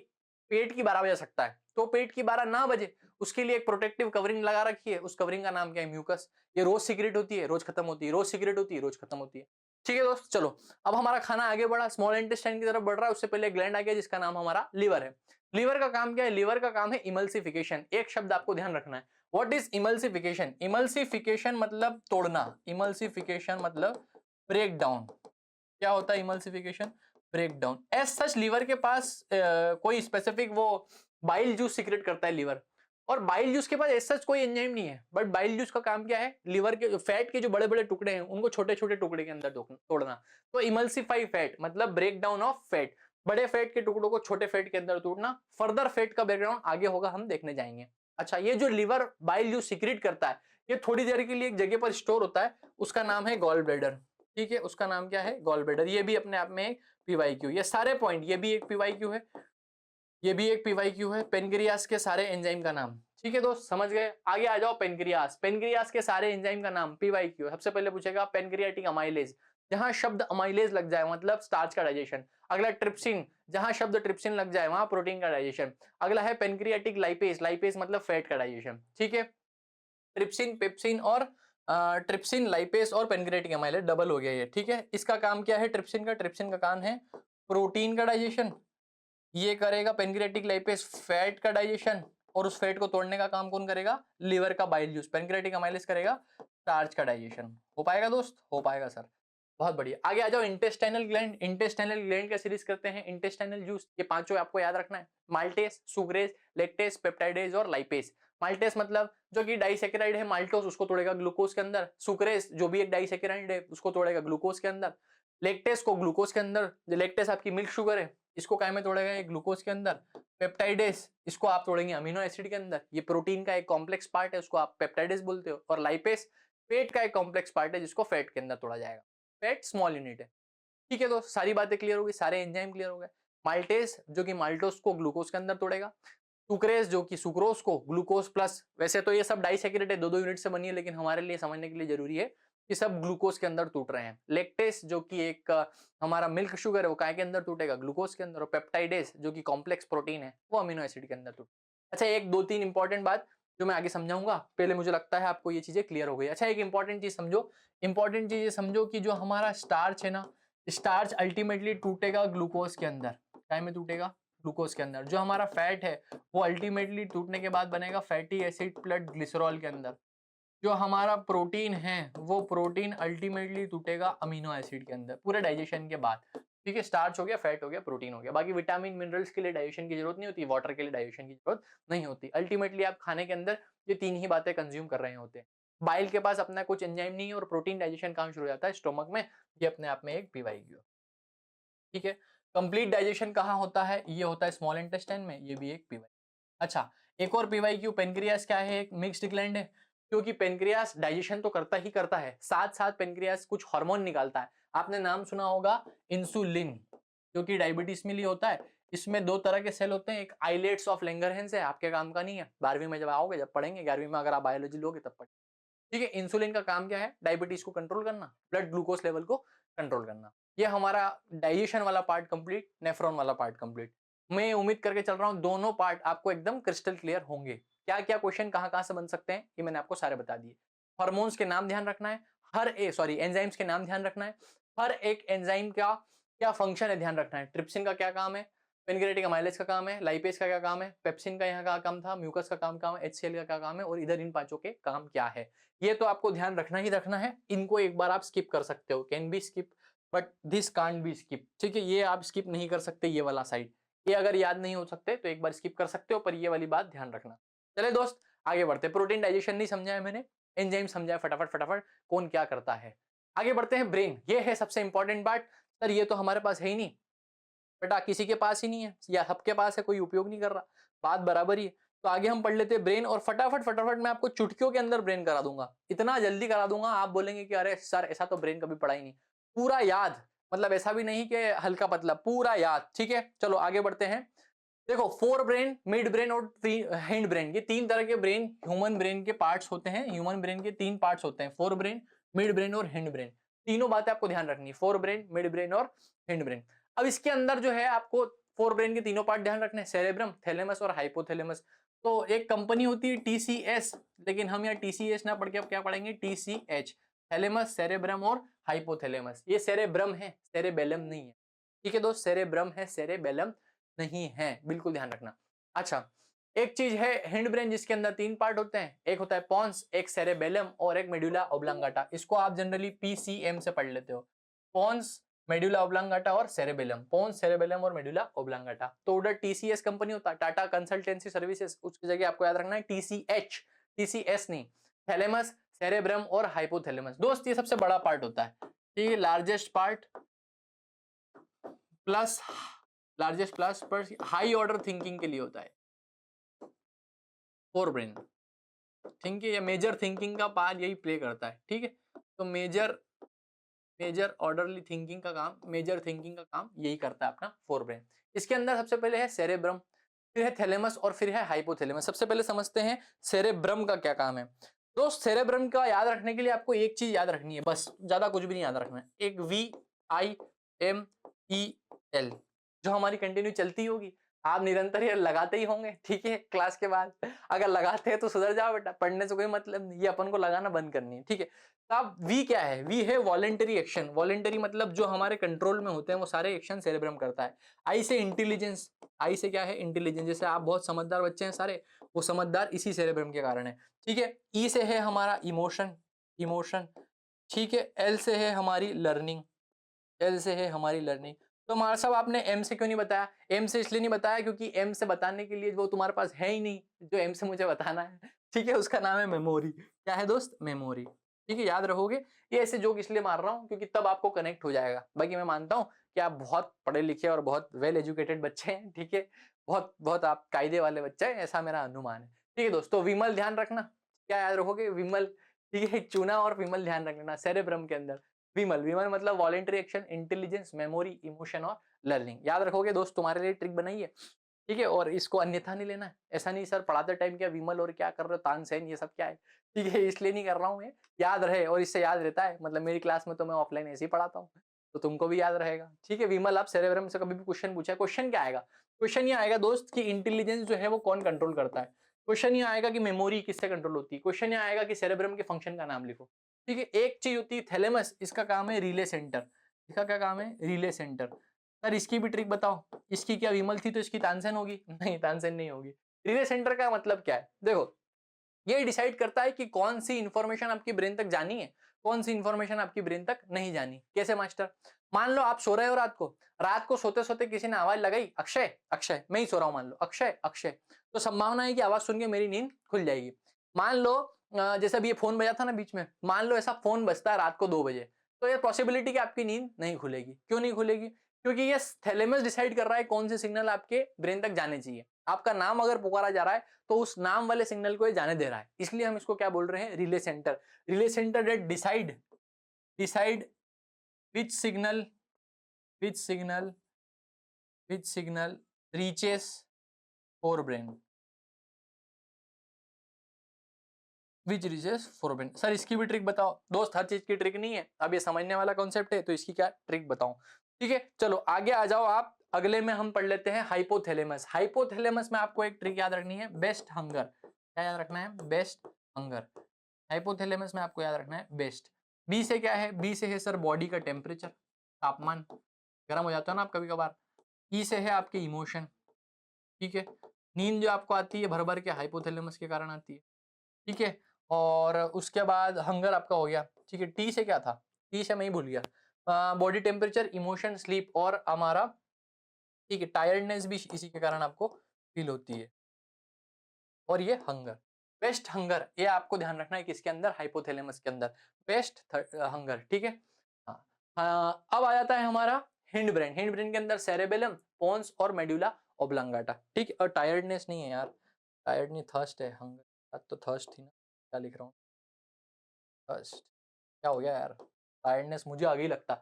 पेट की 12 बजा सकता है। तो पेट की 12 ना बजे उसके लिए एक प्रोटेक्टिव कवरिंग लगा रखी है, उस कवरिंग का नाम क्या है? म्यूकस। ये रोज सीक्रेट होती है, रोज खत्म होती है, रोज सीक्रेट होती है, रोज खत्म होती है। ठीक है दोस्त, चलो अब हमारा खाना आगे बढ़ा, स्मॉल इंटेस्टाइन की तरफ बढ़ रहा है, उससे पहले ग्लैंड आ गया जिसका नाम हमारा लीवर है। लीवर का काम क्या है? लीवर का काम है इमल्सिफिकेशन। एक शब्द आपको ध्यान रखना है, व्हाट इज इमल्सिफिकेशन? इमल्सिफिकेशन मतलब तोड़ना, इमल्सिफिकेशन मतलब ब्रेक डाउन। क्या होता है emulsification? Break down. As such liver के पास कोई स्पेसिफिक वो बाइल जूस सीक्रेट करता है लीवर, और बाइल जूस के पास एज सच कोई एंजाइम नहीं है, बट बाइल जूस का काम क्या है? लीवर के फैट के जो बड़े बड़े टुकड़े हैं उनको छोटे छोटे टुकड़े के अंदर तोड़ना। तो इमल्सिफाई फैट मतलब ब्रेक डाउन ऑफ फैट, बड़े फैट के टुकड़ों को छोटे फैट के अंदर तोड़ना। फर्दर फैट का बैकग्राउंड आगे होगा, हम देखने जाएंगे। अच्छा, ये जो लीवर बाइल जूस सीक्रेट करता है, ये थोड़ी देर के लिए एक जगह पर स्टोर होता है, उसका नाम है गॉल ब्लैडर। ठीक है, उसका नाम क्या है? Gall bladder. ये भी अपने आप में एक पीवाईक्यू। ये सारे पॉइंट, ये भी एक पीवाईक्यू है, ये भी एक पीवाईक्यू है। पेनक्रियास के सारे एंजाइम का नाम। ठीक है दोस्त, समझ गए? आगे आ जाओ। पेनक्रियास, पेनक्रियास के सारे एंजाइम का नाम पीवाईक्यू। सबसे पहले पूछेगा पेनक्रियाटिक अमाइलेज, जहां शब्द अमाइलेज लग जाए मतलब स्टार्च का डाइजेशन। अगला ट्रिप्सिन, जहां शब्द ट्रिप्सिन लग जाए वहां प्रोटीन का डाइजेशन। अगला है पेनक्रियाटिक लाइपेज, लाइपेज मतलब फैट का डाइजेशन। ठीक है, ट्रिप्सिन, पेप्सिन और ट्रिप्सिन, लाइपेज और पेनक्रियाटिक अमाइलेज डबल हो गया ये। ठीक है, इसका काम क्या है? ट्रिप्सिन का काम है प्रोटीन का डाइजेशन, ये करेगा पेनक्रियाटिक लाइपेज फैट का डाइजेशन, और उस फैट को तोड़ने का काम कौन करेगा? लीवर का बाइल जूस। पेनक्रियाटिक अमाइलेज करेगा स्टार्च का डाइजेशन। हो पाएगा दोस्त? हो पाएगा सर, बहुत बढ़िया। आगे आ जाओ। इंटेस्टाइनल ग्लैंड, इंटेस्टाइनल ग्लैंड का सीरीज करते हैं। इंटेस्टाइनल जूस, ये पांचों आपको याद रखना है, माल्टेस, सुक्रेज, लैक्टेस, पेप्टाइडेज और लाइपेज। माल्टेस मतलब जो कि डाइसैकेराइड है, माल्टोस, उसको तोड़ेगा ग्लूकोज के अंदर। सुक्रेज जो भी एक डाइसैकेराइड है उसको तोड़ेगा ग्लूकोज के अंदर। लैक्टेस को ग्लूकोज के अंदर, लैक्टेस आपकी मिल्क शुगर है, इसको काय में तोड़ेगा? ये ग्लूकोज के अंदर। पेप्टाइडेस, इसको आप तोड़ेंगे अमीनो एसिड के अंदर, ये प्रोटीन का एक कॉम्प्लेक्स पार्ट है, उसको आप पेप्टाइडेस बोलते हो। और लाइपेस पेट का एक कॉम्प्लेक्स पार्ट है जिसको फैट के अंदर तोड़ा जाएगा। फैट स्मॉल यूनिट है। ठीक है दोस्त, सारी बातें क्लियर हो गई, सारे एंजाइम क्लियर हो गए। माल्टेस जो कि माल्टोस को ग्लूकोज के अंदर तोड़ेगा। सुक्रेज जो कि सुक्रोज को ग्लूकोज प्लस, वैसे तो ये सब डाइसैकेराइड है, दो दो यूनिट से बनी है, लेकिन हमारे लिए समझने के लिए जरूरी है कि सब ग्लूकोज के अंदर टूट रहे हैं। लेक्टेस जो कि एक हमारा मिल्क शुगर है, वो काय के अंदर टूटेगा? ग्लूकोज के अंदर। और पेप्टाइडेस जो कि कॉम्प्लेक्स प्रोटीन है, वो अमीनो एसिड के अंदर टूट। अच्छा, एक दो तीन इंपॉर्टेंट बात जो मैं आगे समझाऊंगा, पहले मुझे लगता है आपको ये चीजें क्लियर हो गई। अच्छा, एक इंपॉर्टेंट चीज समझो, इंपॉर्टेंट चीज ये समझो कि जो हमारा स्टार्च है ना, स्टार्च अल्टीमेटली टूटेगा ग्लूकोज के अंदर। काय में टूटेगा? ग्लूकोज के अंदर। जो हमारा फैट है वो अल्टीमेटली टूटने के बाद बनेगा फैटी एसिड प्लस ग्लिसरॉल के अंदर। जो हमारा प्रोटीन है वो प्रोटीन अल्टीमेटली टूटेगा अमीनो एसिड के अंदर, पूरे डाइजेशन के बाद। ठीक है, स्टार्च हो गया, फैट हो गया, प्रोटीन हो गया। बाकी विटामिन मिनरल्स के लिए डाइजेशन की जरूरत नहीं होती, वाटर के लिए डाइजेशन की जरूरत नहीं होती। अल्टीमेटली आप खाने के अंदर ये तीन ही बातें कंज्यूम कर रहे होते हैं। बाइल के पास अपना कुछ एंजाइम नहीं है, और प्रोटीन डाइजेशन काम शुरू हो जाता है स्टोमक में। ये अपने आप में एक पीवाईक्यू। ठीक है, कंप्लीट डाइजेशन कहाँ होता है? ये होता है स्मॉल इंटेस्टाइन में, ये भी एक पीवाई। अच्छा, एक और पीवाईक्यू, पेनक्रियास क्या है? एक मिक्स्ड ग्लैंड है, क्योंकि पेनक्रियास डाइजेशन तो करता ही करता है, साथ साथ पेनक्रियास कुछ हार्मोन निकालता है। आपने नाम सुना होगा इंसुलिन, जो कि डायबिटीज में लिए होता है। इसमें दो तरह के सेल होते हैं, एक आइलेट्स ऑफ लैंगरहैंस है, आपके काम का नहीं है, 12वीं में जब आओगे, जब पढ़ेंगे 11वीं में, अगर आप बायोलॉजी लोगे तब पढ़ेंगे। ठीक है, इंसुलिन का काम क्या है? डायबिटीज को कंट्रोल करना, ब्लड ग्लूकोज लेवल को कंट्रोल करना। ये हमारा डाइजेशन वाला पार्ट कंप्लीट, नेफ्रॉन वाला पार्ट कंप्लीट। मैं उम्मीद करके चल रहा हूं दोनों पार्ट आपको एकदम क्रिस्टल क्लियर होंगे। क्या क्या क्वेश्चन कहां कहां से बन सकते हैं ये मैंने आपको सारे बता दिए। हार्मोन्स के नाम ध्यान रखना है, एंजाइम्स के नाम ध्यान रखना है, हर एक एंजाइम का क्या फंक्शन है ध्यान रखना है। ट्रिप्सिन का क्या काम है, पेनक्रियाटिक अमाइलेज का काम है, लाइपेज का क्या काम है, पेप्सिन का यहाँ का काम था, म्यूकस का काम है, HCl का क्या काम है, और इधर इन पांचों के काम क्या है, ये तो आपको ध्यान रखना ही रखना है। इनको एक बार आप स्किप कर सकते हो, can be skip but this can't be skip. ठीक है, ये आप स्किप नहीं कर सकते, ये वाला साइड, ये अगर याद नहीं हो सकते तो एक बार स्किप कर सकते हो, पर ये वाली बात ध्यान रखना। चले दोस्त, आगे बढ़ते। प्रोटीन डाइजेशन नहीं समझाया मैंने, एंजाइम समझाया फटाफट फटाफट कौन क्या करता है। आगे बढ़ते हैं, ब्रेन, ये है सबसे इंपॉर्टेंट पार्ट। सर ये तो हमारे पास है ही नहीं, बेटा किसी के पास ही नहीं है या सबके पास है, कोई उपयोग नहीं कर रहा, बात बराबर ही है। तो आगे हम पढ़ लेते हैं ब्रेन, और फटाफट फटाफट मैं आपको चुटकियों के अंदर ब्रेन करा दूंगा, इतना जल्दी करा दूंगा आप बोलेंगे कि अरे सर ऐसा तो ब्रेन कभी पढ़ा ही नहीं, पूरा याद, मतलब ऐसा भी नहीं कि हल्का पतला, पूरा याद। ठीक है, चलो आगे बढ़ते हैं। देखो फोर ब्रेन, मिड ब्रेन और हैंड ब्रेन, ये तीन तरह के ब्रेन ह्यूमन ब्रेन के पार्ट्स होते हैं। ह्यूमन ब्रेन के तीन पार्ट्स होते हैं, फोर ब्रेन, मिड ब्रेन और हैंड ब्रेन। तीनों बातें आपको ध्यान रखनी है, फोर ब्रेन, मिड ब्रेन और हैंड ब्रेन। अब इसके अंदर जो है आपको फोर ब्रेन के तीनों पार्ट ध्यान रखने हैं, सेरेब्रम, थैलेमस और हाइपोथैलेमस। तो एक कंपनी होती है टीसीएस, लेकिन हम यहाँ टीसीएस ना पढ़ के अब क्या पढ़ेंगे, टीसीएच, थैलेमस, सेरेब्रम और हाइपोथैलेमस। ये सेरेब्रम है, सेरेबेलम नहीं है। ठीक है दोस्त, सेरेब्रम है, सेरेबेलम नहीं है, बिल्कुल ध्यान रखना। अच्छा, एक चीज है हैंड ब्रेन जिसके अंदर तीन पार्ट होते हैं, एक होता है पॉन्स, एक सेरेबेलम और एक मेडुला ऑब्लांगाटा। इसको आप जनरली पीसीएम से पढ़ लेते हो, पॉन्स, मेडुला ऑब्लांगाटा और सेरेबेलम, पॉन्स, सेरेबेलम और मेडुला ऑब्लांगाटा। तो उधर टीसीएस कंपनी होता है, टाटा कंसल्टेंसी सर्विसेज, उसकी जगह आपको याद रखना है टीसीएच, टीसीएस नहीं। थैलेमस, सेरेब्रम और हाइपोथैलेमस। दोस्त ये सबसे बड़ा पार्ट होता है, ठीक है, largest part plus, largest plus पर हाई ऑर्डर थिंकिंग के लिए होता है फोर ब्रेन। थिंक या मेजर थिंकिंग का पार्ट यही प्ले करता है। ठीक है, तो मेजर ऑर्डरली थिंकिंग का काम, मेजर थिंकिंग का काम यही करता है अपना फोर ब्रेन। इसके अंदर सबसे पहले है सेरेब्रम, फिर है थैलेमस और फिर है हाइपोथैलेमस। सबसे पहले समझते हैं सेरेब्रम का क्या काम है। दोस्त सेरेब्रम का याद रखने के लिए आपको एक चीज याद रखनी है, बस, ज्यादा कुछ भी नहीं याद रखना है, एक VIMEL जो हमारी कंटिन्यू चलती होगी, आप निरंतर ये लगाते ही होंगे। ठीक है, क्लास के बाद अगर लगाते हैं तो सुधर जाओ बेटा, पढ़ने से कोई मतलब नहीं, ये अपन को लगाना बंद करनी है। ठीक है, तो अब वी क्या है, वी है वॉलेंटरी एक्शन। वॉलेंटरी मतलब जो हमारे कंट्रोल में होते हैं वो सारे एक्शन सेरेब्रम करता है। आई से इंटेलिजेंस, आई से क्या है, इंटेलिजेंस, जैसे आप बहुत समझदार बच्चे हैं सारे, वो समझदार इसी सेरेब्रम के कारण है। ठीक है, ई से है हमारा इमोशन, इमोशन। ठीक है, एल से है हमारी लर्निंग, एल से है हमारी लर्निंग। तो हमारा साहब आपने एम से क्यों नहीं बताया, एम से इसलिए नहीं बताया क्योंकि एम से बताने के लिए वो तुम्हारे पास है ही नहीं, जो एम से मुझे बताना है। ठीक है, उसका नाम है मेमोरी। क्या है दोस्त, मेमोरी। ठीक है, याद रखोगे। ये ऐसे जोक इसलिए मार रहा हूँ क्योंकि तब आपको कनेक्ट हो जाएगा। बाकी मैं मानता हूँ कि आप बहुत पढ़े लिखे और बहुत वेल एजुकेटेड बच्चे हैं। ठीक है, बहुत बहुत आप कायदे वाले बच्चे हैं, ऐसा मेरा अनुमान है। ठीक है दोस्तों, विमल ध्यान रखना, क्या याद रखोगे, विमल। ठीक है, चूना और विमल ध्यान रखना सेरेब्रम के अंदर। विमल, विमल मतलब voluntary action, intelligence, memory, emotion और लर्निंग। याद रखोगे दोस्त, तुम्हारे लिए ट्रिक बनाई है। ठीक है, और इसको अन्यथा नहीं लेना है, ऐसा नहीं सर पढ़ाते टाइम क्या विमल और क्या कर रहे हो, तानसेन ये सब क्या है। ठीक है, इसलिए नहीं कर रहा हूँ, ये याद रहे और इससे याद रहता है। मतलब मेरी क्लास में तो मैं ऑफलाइन ऐसे ही पढ़ाता हूँ, तो तुमको भी याद रहेगा। ठीक है, विमल आप सेरेब्रम से कभी भी क्वेश्चन पूछा, क्वेश्चन क्या आएगा, क्वेश्चन ये आएगा दोस्त कि इंटेलिजेंस जो है वो कौन कंट्रोल करता है। क्वेश्चन ये आएगा कि मेमोरी किससे कंट्रोल होती है। क्वेश्चन ये आएगा कि सेरेब्रम के फंक्शन का नाम लिखो। ठीक है, एक चीज होती है थैलेमस, इसका काम है रिले सेंटर। इसका क्या काम है, रिले सेंटर। सर इसकी भी ट्रिक बताओ, इसकी क्या विमल थी तो इसकी तानसेन होगी, नहीं तानसेन नहीं होगी। रिले सेंटर का मतलब क्या है, देखो ये डिसाइड करता है कि कौन सी इंफॉर्मेशन आपकी ब्रेन तक जानी है, कौन सी इंफॉर्मेशन आपकी ब्रेन तक नहीं जानी। कैसे मास्टर, मान लो आप सो रहे हो, रात को सोते सोते किसी ने आवाज लगाई, अक्षय अक्षय, मैं ही सो रहा हूं मान लो, अक्षय अक्षय, तो संभावना है कि आवाज सुन के मेरी नींद खुल जाएगी। मान लो जैसे अभी ये फोन बजा था ना बीच में, मान लो ऐसा फोन बजता है रात को 2 बजे, तो ये पॉसिबिलिटी कि आपकी नींद नहीं खुलेगी। क्यों नहीं खुलेगी, क्योंकि ये थैलेमस डिसाइड कर रहा है कौन से सिग्नल आपके ब्रेन तक जाने चाहिए। आपका नाम अगर पुकारा जा रहा है तो उस नाम वाले सिग्नल को ये जाने दे रहा है, इसलिए हम इसको क्या बोल रहे हैं, relay centre. Relay centre that decide, decide which signal, which signal, which signal reaches for brain, which reaches for brain. Sir इसकी भी ट्रिक बताओ। दोस्त हर चीज की ट्रिक नहीं है, अब ये समझने वाला कॉन्सेप्ट है तो इसकी क्या ट्रिक बताऊं। ठीक है, चलो आगे आ जाओ आप, अगले में हम पढ़ लेते हैं हाइपोथैलेमस। हाइपोथैलेमस में आपको एक ट्रिक याद रखनी है, बेस्ट हंगर। क्या याद रखना है, बेस्ट हंगर। हाइपोथैलेमस में आपको याद रखना है बेस्ट। बी से क्या है, बी से है सर बॉडी का टेम्परेचर, तापमान, गर्म हो जाता है ना आप कभी कभार। ई से है आपके इमोशन। ठीक है, नींद जो आपको आती है भर भर के, हाइपोथैलेमस के कारण आती है। ठीक है, और उसके बाद हंगर आपका हो गया। ठीक है, टी से क्या था, टी से मैं ही भूल गया, बॉडी टेम्परेचर, इमोशन, स्लीप और हमारा, ठीक है, टायर्डनेस भी इसी के कारण आपको फील होती है। और ये हंगर, बेस्ट हंगर, ये आपको ध्यान रखना है किसके अंदर, हाइपोथैलेमस के अंदर, बेस्ट हंगर। ठीक है, हाँ, अब आ जाता है हमारा हिंड ब्रेन के अंदर सेरेबेलम, पोन्स और मेडुला ओब्लांगाटा। ठीक है, और टायर्डनेस नहीं है यार, टायर्ड नहीं, थर्स्ट है, हंगर तो थर्स्ट थी ना, क्या लिख रहा हूँ, थर्स्ट क्या हो गया यार, टायर्डनेस मुझे आगे ही लगता,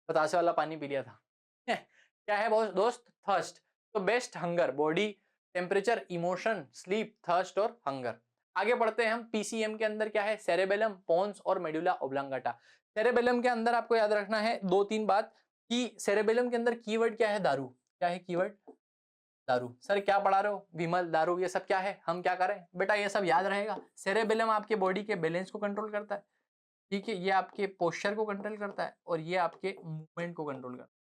बतासे वाला पानी पी लिया था। क्या है दोस्त, थर्स्ट। तो best hunger, body temperature, emotion, sleep, thirst और हंगर। आगे बढ़ते हैं हम, पीसीएम के अंदर क्या है, सेरेबेलम, पोन्स और मेडुला ओब्लांगाटा। सेरेबेलम के अंदर आपको याद रखना है दो तीन बात, कि सेरेबेलम के अंदर कीवर्ड क्या है, दारू। क्या है कीवर्ड, दारू। सर क्या पढ़ा रहे हो, विमल दारू ये सब क्या है, हम क्या करें बेटा, ये सब याद रहेगा। सेरेबेलम आपके बॉडी के बैलेंस को कंट्रोल करता है, ठीक है, ये आपके पोस्चर को कंट्रोल करता है और ये आपके मूवमेंट को कंट्रोल करता है।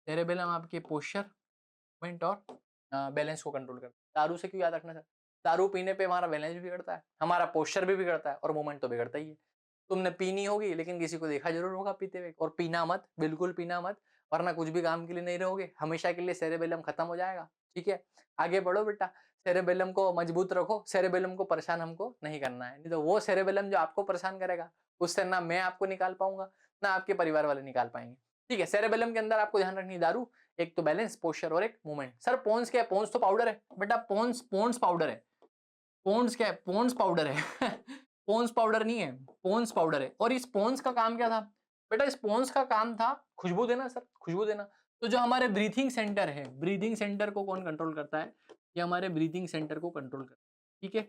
सेरेबेलम आपके पोस्चर, मूवमेंट और बैलेंस को कंट्रोल करता है। दारू से क्यों याद रखना सर, दारू पीने पे हमारा बैलेंस भी बिगड़ता है, हमारा पोस्चर भी बिगड़ता है और मूवमेंट तो बिगड़ता ही है। तुमने पीनी होगी लेकिन किसी को देखा जरूर होगा पीते हुए, और पीना मत, बिल्कुल पीना मत, वरना कुछ भी काम के लिए नहीं रहोगे, हमेशा के लिए सेरेबेलम खत्म हो जाएगा। ठीक है, आगे बढ़ो बेटा, सेरेबेलम को मजबूत रखो, सेरेबेलम को परेशान हमको नहीं करना है, नहीं तो वो सेरेबेलम जो आपको परेशान करेगा उससे ना मैं आपको निकाल पाऊंगा ना आपके परिवार वाले निकाल पाएंगे। ठीक है, सेरेबेलम के अंदर आपको ध्यान रखनी है दारू, एक तो बैलेंस, पोस्चर और एक मूवमेंट। सर पोन्स क्या है, पोन्स तो पाउडर है बेटा, पोन्स पोन्स पाउडर है, पोन्स क्या है, पोन्स पाउडर है। पोन्स पाउडर नहीं है, पोन्स पाउडर है। और इस पोन्स का काम क्या था बेटा, इस पोन्स का काम था खुशबू देना सर, खुशबू देना। तो जो हमारे ब्रीथिंग सेंटर है, ब्रीथिंग सेंटर को कौन कंट्रोल करता है, ये हमारे ब्रीथिंग सेंटर को कंट्रोल करता है। ठीक है,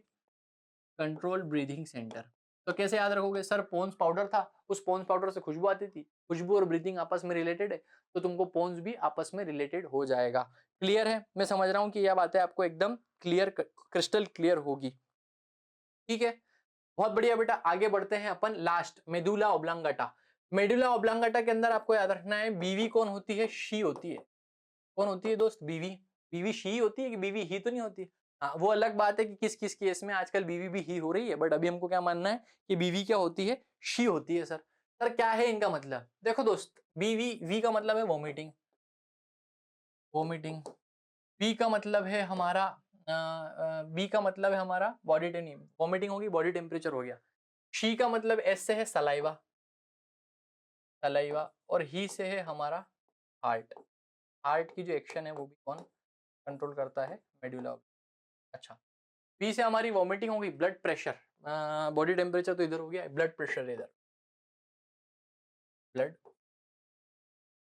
कंट्रोल ब्रीथिंग सेंटर। तो कैसे याद रखोगे सर, पोन्स पाउडर था, उस पोन्स पाउडर से खुशबू आती थी, खुशबू और ब्रीथिंग आपस में रिलेटेड है, तो तुमको पोन्स भी आपस में रिलेटेड हो जाएगा। क्लियर है, मैं समझ रहा हूँ कि यह बातें आपको एकदम क्लियर, क्रिस्टल क्लियर होगी। ठीक है, बहुत बढ़िया बेटा, आगे बढ़ते हैं अपन last, medulla oblongata. Medulla oblongata के अंदर आपको याद रखना है, बीवी कौन होती है, शी होती है। कौन होती है दोस्त, बीवी। बीवी शी होती है कि बीवी ही तो नहीं होती है। हाँ, वो अलग बात है कि किस किस केस में आजकल बीवी भी ही हो रही है, बट अभी हमको क्या मानना है कि बीवी क्या होती है, शी होती है। सर सर क्या है इनका मतलब, देखो दोस्त, बीवी, वी का मतलब है वॉमिटिंग, वॉमिटिंग। बी का मतलब है हमारा बी का मतलब है हमारा बॉडी टेनिंग, वॉमिटिंग होगी, बॉडी टेम्परेचर हो गया। शी का मतलब एस से है सलाइवा, सलाइवा, और ही से है हमारा हार्ट। हार्ट की जो एक्शन है वो भी कौन कंट्रोल करता है, मेडुला। अच्छा, पी से हमारी वॉमिटिंग होगी, ब्लड प्रेशर, बॉडी टेम्परेचर तो इधर हो गया, ब्लड प्रेशर इधर, ब्लड,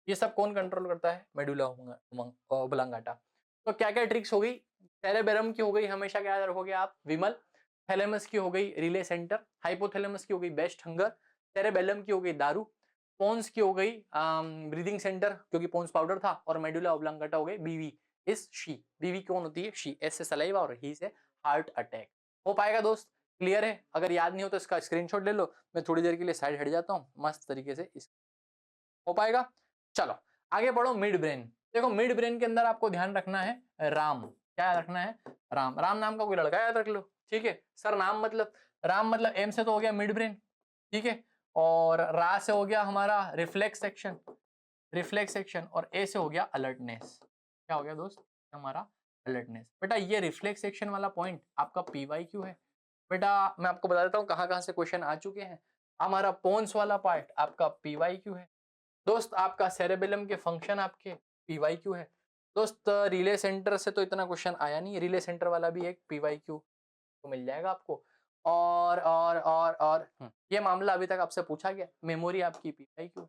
ये सब कौन कंट्रोल करता है, मेडुला ओब्लांगाटा। तो क्या क्या ट्रिक्स हो गई, सेरेबेलम की हो गई, हमेशा क्या याद रखोगे आप, विमल। थैलेमस की हो गई रिले सेंटर, हाइपोथैलेमस की हो गई बेस्ट हंगर, सेरेबेलम की हो गई दारू, पोन्स की हो गई ब्रीदिंग सेंटर क्योंकि पोन्स पाउडर था, और मेडुला ओब्लांगाटा हो गई बीवी इस शी। बीवी कौन होती है, शी, एस से सलाइवा और ही से हार्ट अटैक। हो पाएगा दोस्त, क्लियर है, अगर याद नहीं हो तो इसका स्क्रीनशॉट ले लो, मैं थोड़ी देर के लिए साइड हट जाता हूँ, मस्त तरीके से हो पाएगा। चलो आगे बढ़ो, मिड ब्रेन। देखो मिड ब्रेन के अंदर आपको ध्यान रखना है राम, क्या रखना है, राम। राम नाम का कोई लड़का याद रख लो, ठीक है सर। नाम मतलब, राम मतलब एम से तो हो गया मिड ब्रेन, ठीक है, और रा से हो गया हमारा रिफ्लेक्स सेक्शन, रिफ्लेक्स सेक्शन, और ए से हो गया अलर्टनेस। क्या हो गया दोस्त, हमारा अलर्टनेस। बेटा ये रिफ्लेक्स सेक्शन वाला पॉइंट आपका पीवाईक्यू है। बेटा मैं आपको बता देता हूँ कहाँ कहाँ से क्वेश्चन आ चुके हैं। हमारा पोन्स वाला पार्ट आपका पीवाईक्यू है दोस्त, आपका सेरेबेलम के फंक्शन आपके पीवाईक्यू है दोस्त। रिले सेंटर से तो इतना क्वेश्चन आया नहीं, रिले सेंटर वाला भी एक पीवाईक्यू तो मिल जाएगा आपको। और ये मामला अभी तक आपसे पूछा गया, मेमोरी आपकी पीवाईक्यू,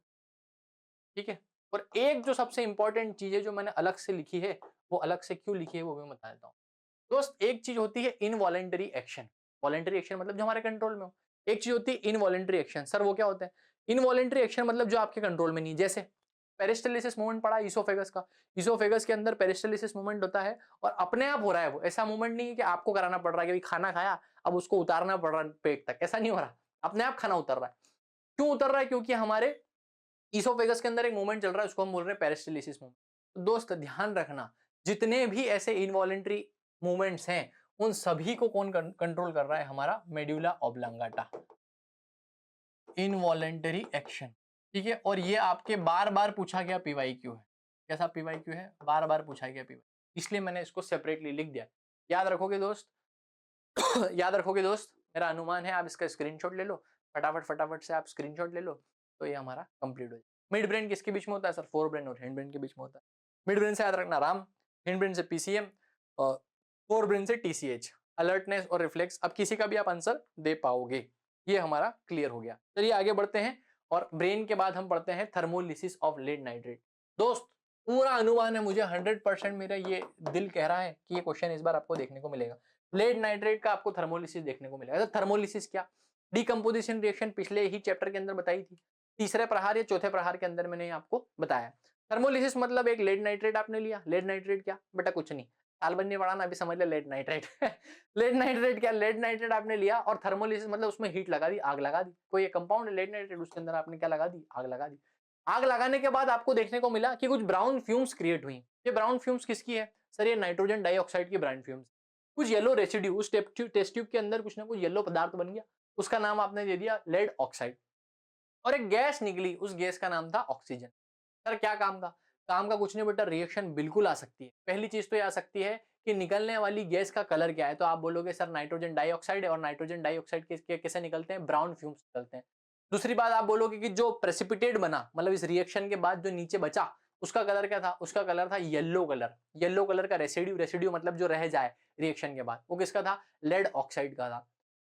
ठीक है। और एक जो सबसे इंपॉर्टेंट चीज है जो मैंने अलग से लिखी है, वो अलग से क्यों लिखी है वो भी मैं बता देता हूँ दोस्त। एक चीज होती है इनवॉलेंटरी एक्शन, वॉलेंटरी एक्शन मतलब जो हमारे कंट्रोल में हो। एक चीज होती है इनवॉलेंटरी एक्शन, सर वो क्या होता है, इनवॉलेंटरी एक्शन मतलब जो आपके कंट्रोल में नहीं। जैसे पेरिस्टलिसिस मूवमेंट पड़ा इसोफेगस का, इसोफेगस के अंदर पेरिस्टलिसिस मूवमेंट होता है और अपने आप हो रहा है वो, ऐसा मूवमेंट नहीं है कि आपको कराना पड़ रहा है कि खाना खाया अब उसको उतारना पड़ रहा है पेट तक, ऐसा नहीं हो रहा, अपने आप खाना उतर रहा है। क्यों उतर रहा है, क्योंकि हमारे इसोफेगस के अंदर एक मूवमेंट चल रहा है, उसको हम बोल रहे हैं पेरिस्टलिसिस मूवमेंट। तो दोस्त ध्यान रखना, जितने भी ऐसे इनवॉलेंटरी मूवमेंट्स हैं उन सभी को कौन कंट्रोल कर रहा है, हमारा मेडुला ऑब्लांगाटा, इनवॉलेंटरी एक्शन, ठीक है। और ये आपके बार बार पूछा गया पीवाईक्यू है, कैसा पीवाईक्यू है, बार बार पूछा गया पीवाई, इसलिए मैंने इसको सेपरेटली लिख दिया। याद रखोगे दोस्त, याद रखोगे दोस्त, मेरा अनुमान है आप इसका स्क्रीनशॉट ले लो, फटाफट फटाफट से आप स्क्रीनशॉट ले लो, तो ये हमारा कंप्लीट हो जाए। मिड ब्रेन किसके बीच में होता है सर? फोर ब्रेन और हैंड ब्रेन के बीच में होता है। मिड ब्रेन से याद रखना राम, हैंड ब्रेन से पीसीएम और फोर ब्रेन से टीसीएच, अलर्टनेस और रिफ्लेक्स। अब किसी का भी आप आंसर दे पाओगे, ये हमारा क्लियर हो गया। चलिए आगे बढ़ते हैं और ब्रेन के बाद हम पढ़ते हैं थर्मोलिसिस ऑफ लेड नाइट्रेट। दोस्त पूरा अनुमान है मुझे, 100% मेरा ये दिल कह रहा है कि ये क्वेश्चन इस बार आपको देखने को मिलेगा। लेड नाइट्रेट का आपको थर्मोलिसिस देखने को मिलेगा। तो थर्मोलिसिस क्या? डिकम्पोजिशन रिएक्शन पिछले ही चैप्टर के अंदर बताई थी, तीसरे प्रहार या चौथे प्रहार के अंदर मैंने आपको बताया। थर्मोलिसिस मतलब एक लेड नाइट्रेट आपने लिया। लेड नाइट्रेट क्या बेटा? कुछ नहीं, साल भर नहीं पढ़ा ना, अभी समझ ले लेड नाइट्रेट। लेड नाइट्रेट क्या? लेड नाइट्रेट आपने लिया और थर्मोलिसिस मतलब उसमें हीट लगा दी, आग लगा दी। कोई एक कंपाउंड है लेड नाइट्रेट, उसके अंदर आपने क्या लगा दी? आग लगा दी। आग लगाने के बाद आपको देखने को मिला कि कुछ ब्राउन फ्यूम्स क्रिएट हुई। ये ब्राउन फ्यूम्स किसकी है सर? ये नाइट्रोजन डाइऑक्साइड की ब्राउन फ्यूम्स। कुछ येलो रेसिड्यू उस टेस्ट ट्यूब के अंदर कुछ ना कुछ येलो पदार्थ बन गया, उसका नाम आपने दे दिया लेड ऑक्साइड। और एक गैस निकली, उस गैस का नाम था ऑक्सीजन। सर क्या काम का? काम का कुछ नहीं बेटा, रिएक्शन बिल्कुल आ सकती है। पहली चीज तो ये आ सकती है कि निकलने वाली गैस का कलर क्या है, तो आप बोलोगे सर नाइट्रोजन डाइऑक्साइड है, और नाइट्रोजन डाइऑक्साइड कैसे निकलते हैं? ब्राउन फ्यूम्स निकलते हैं। दूसरी बात आप बोलोगे कि जो प्रेसिपिटेट बना, मतलब इस रिएक्शन के बाद जो नीचे बचा, उसका कलर क्या था? उसका कलर था येलो कलर। येलो कलर का रेसिड्यू, रेसिड्यू मतलब जो रह जाए रिएक्शन के बाद, वो किसका था? लेड ऑक्साइड का था।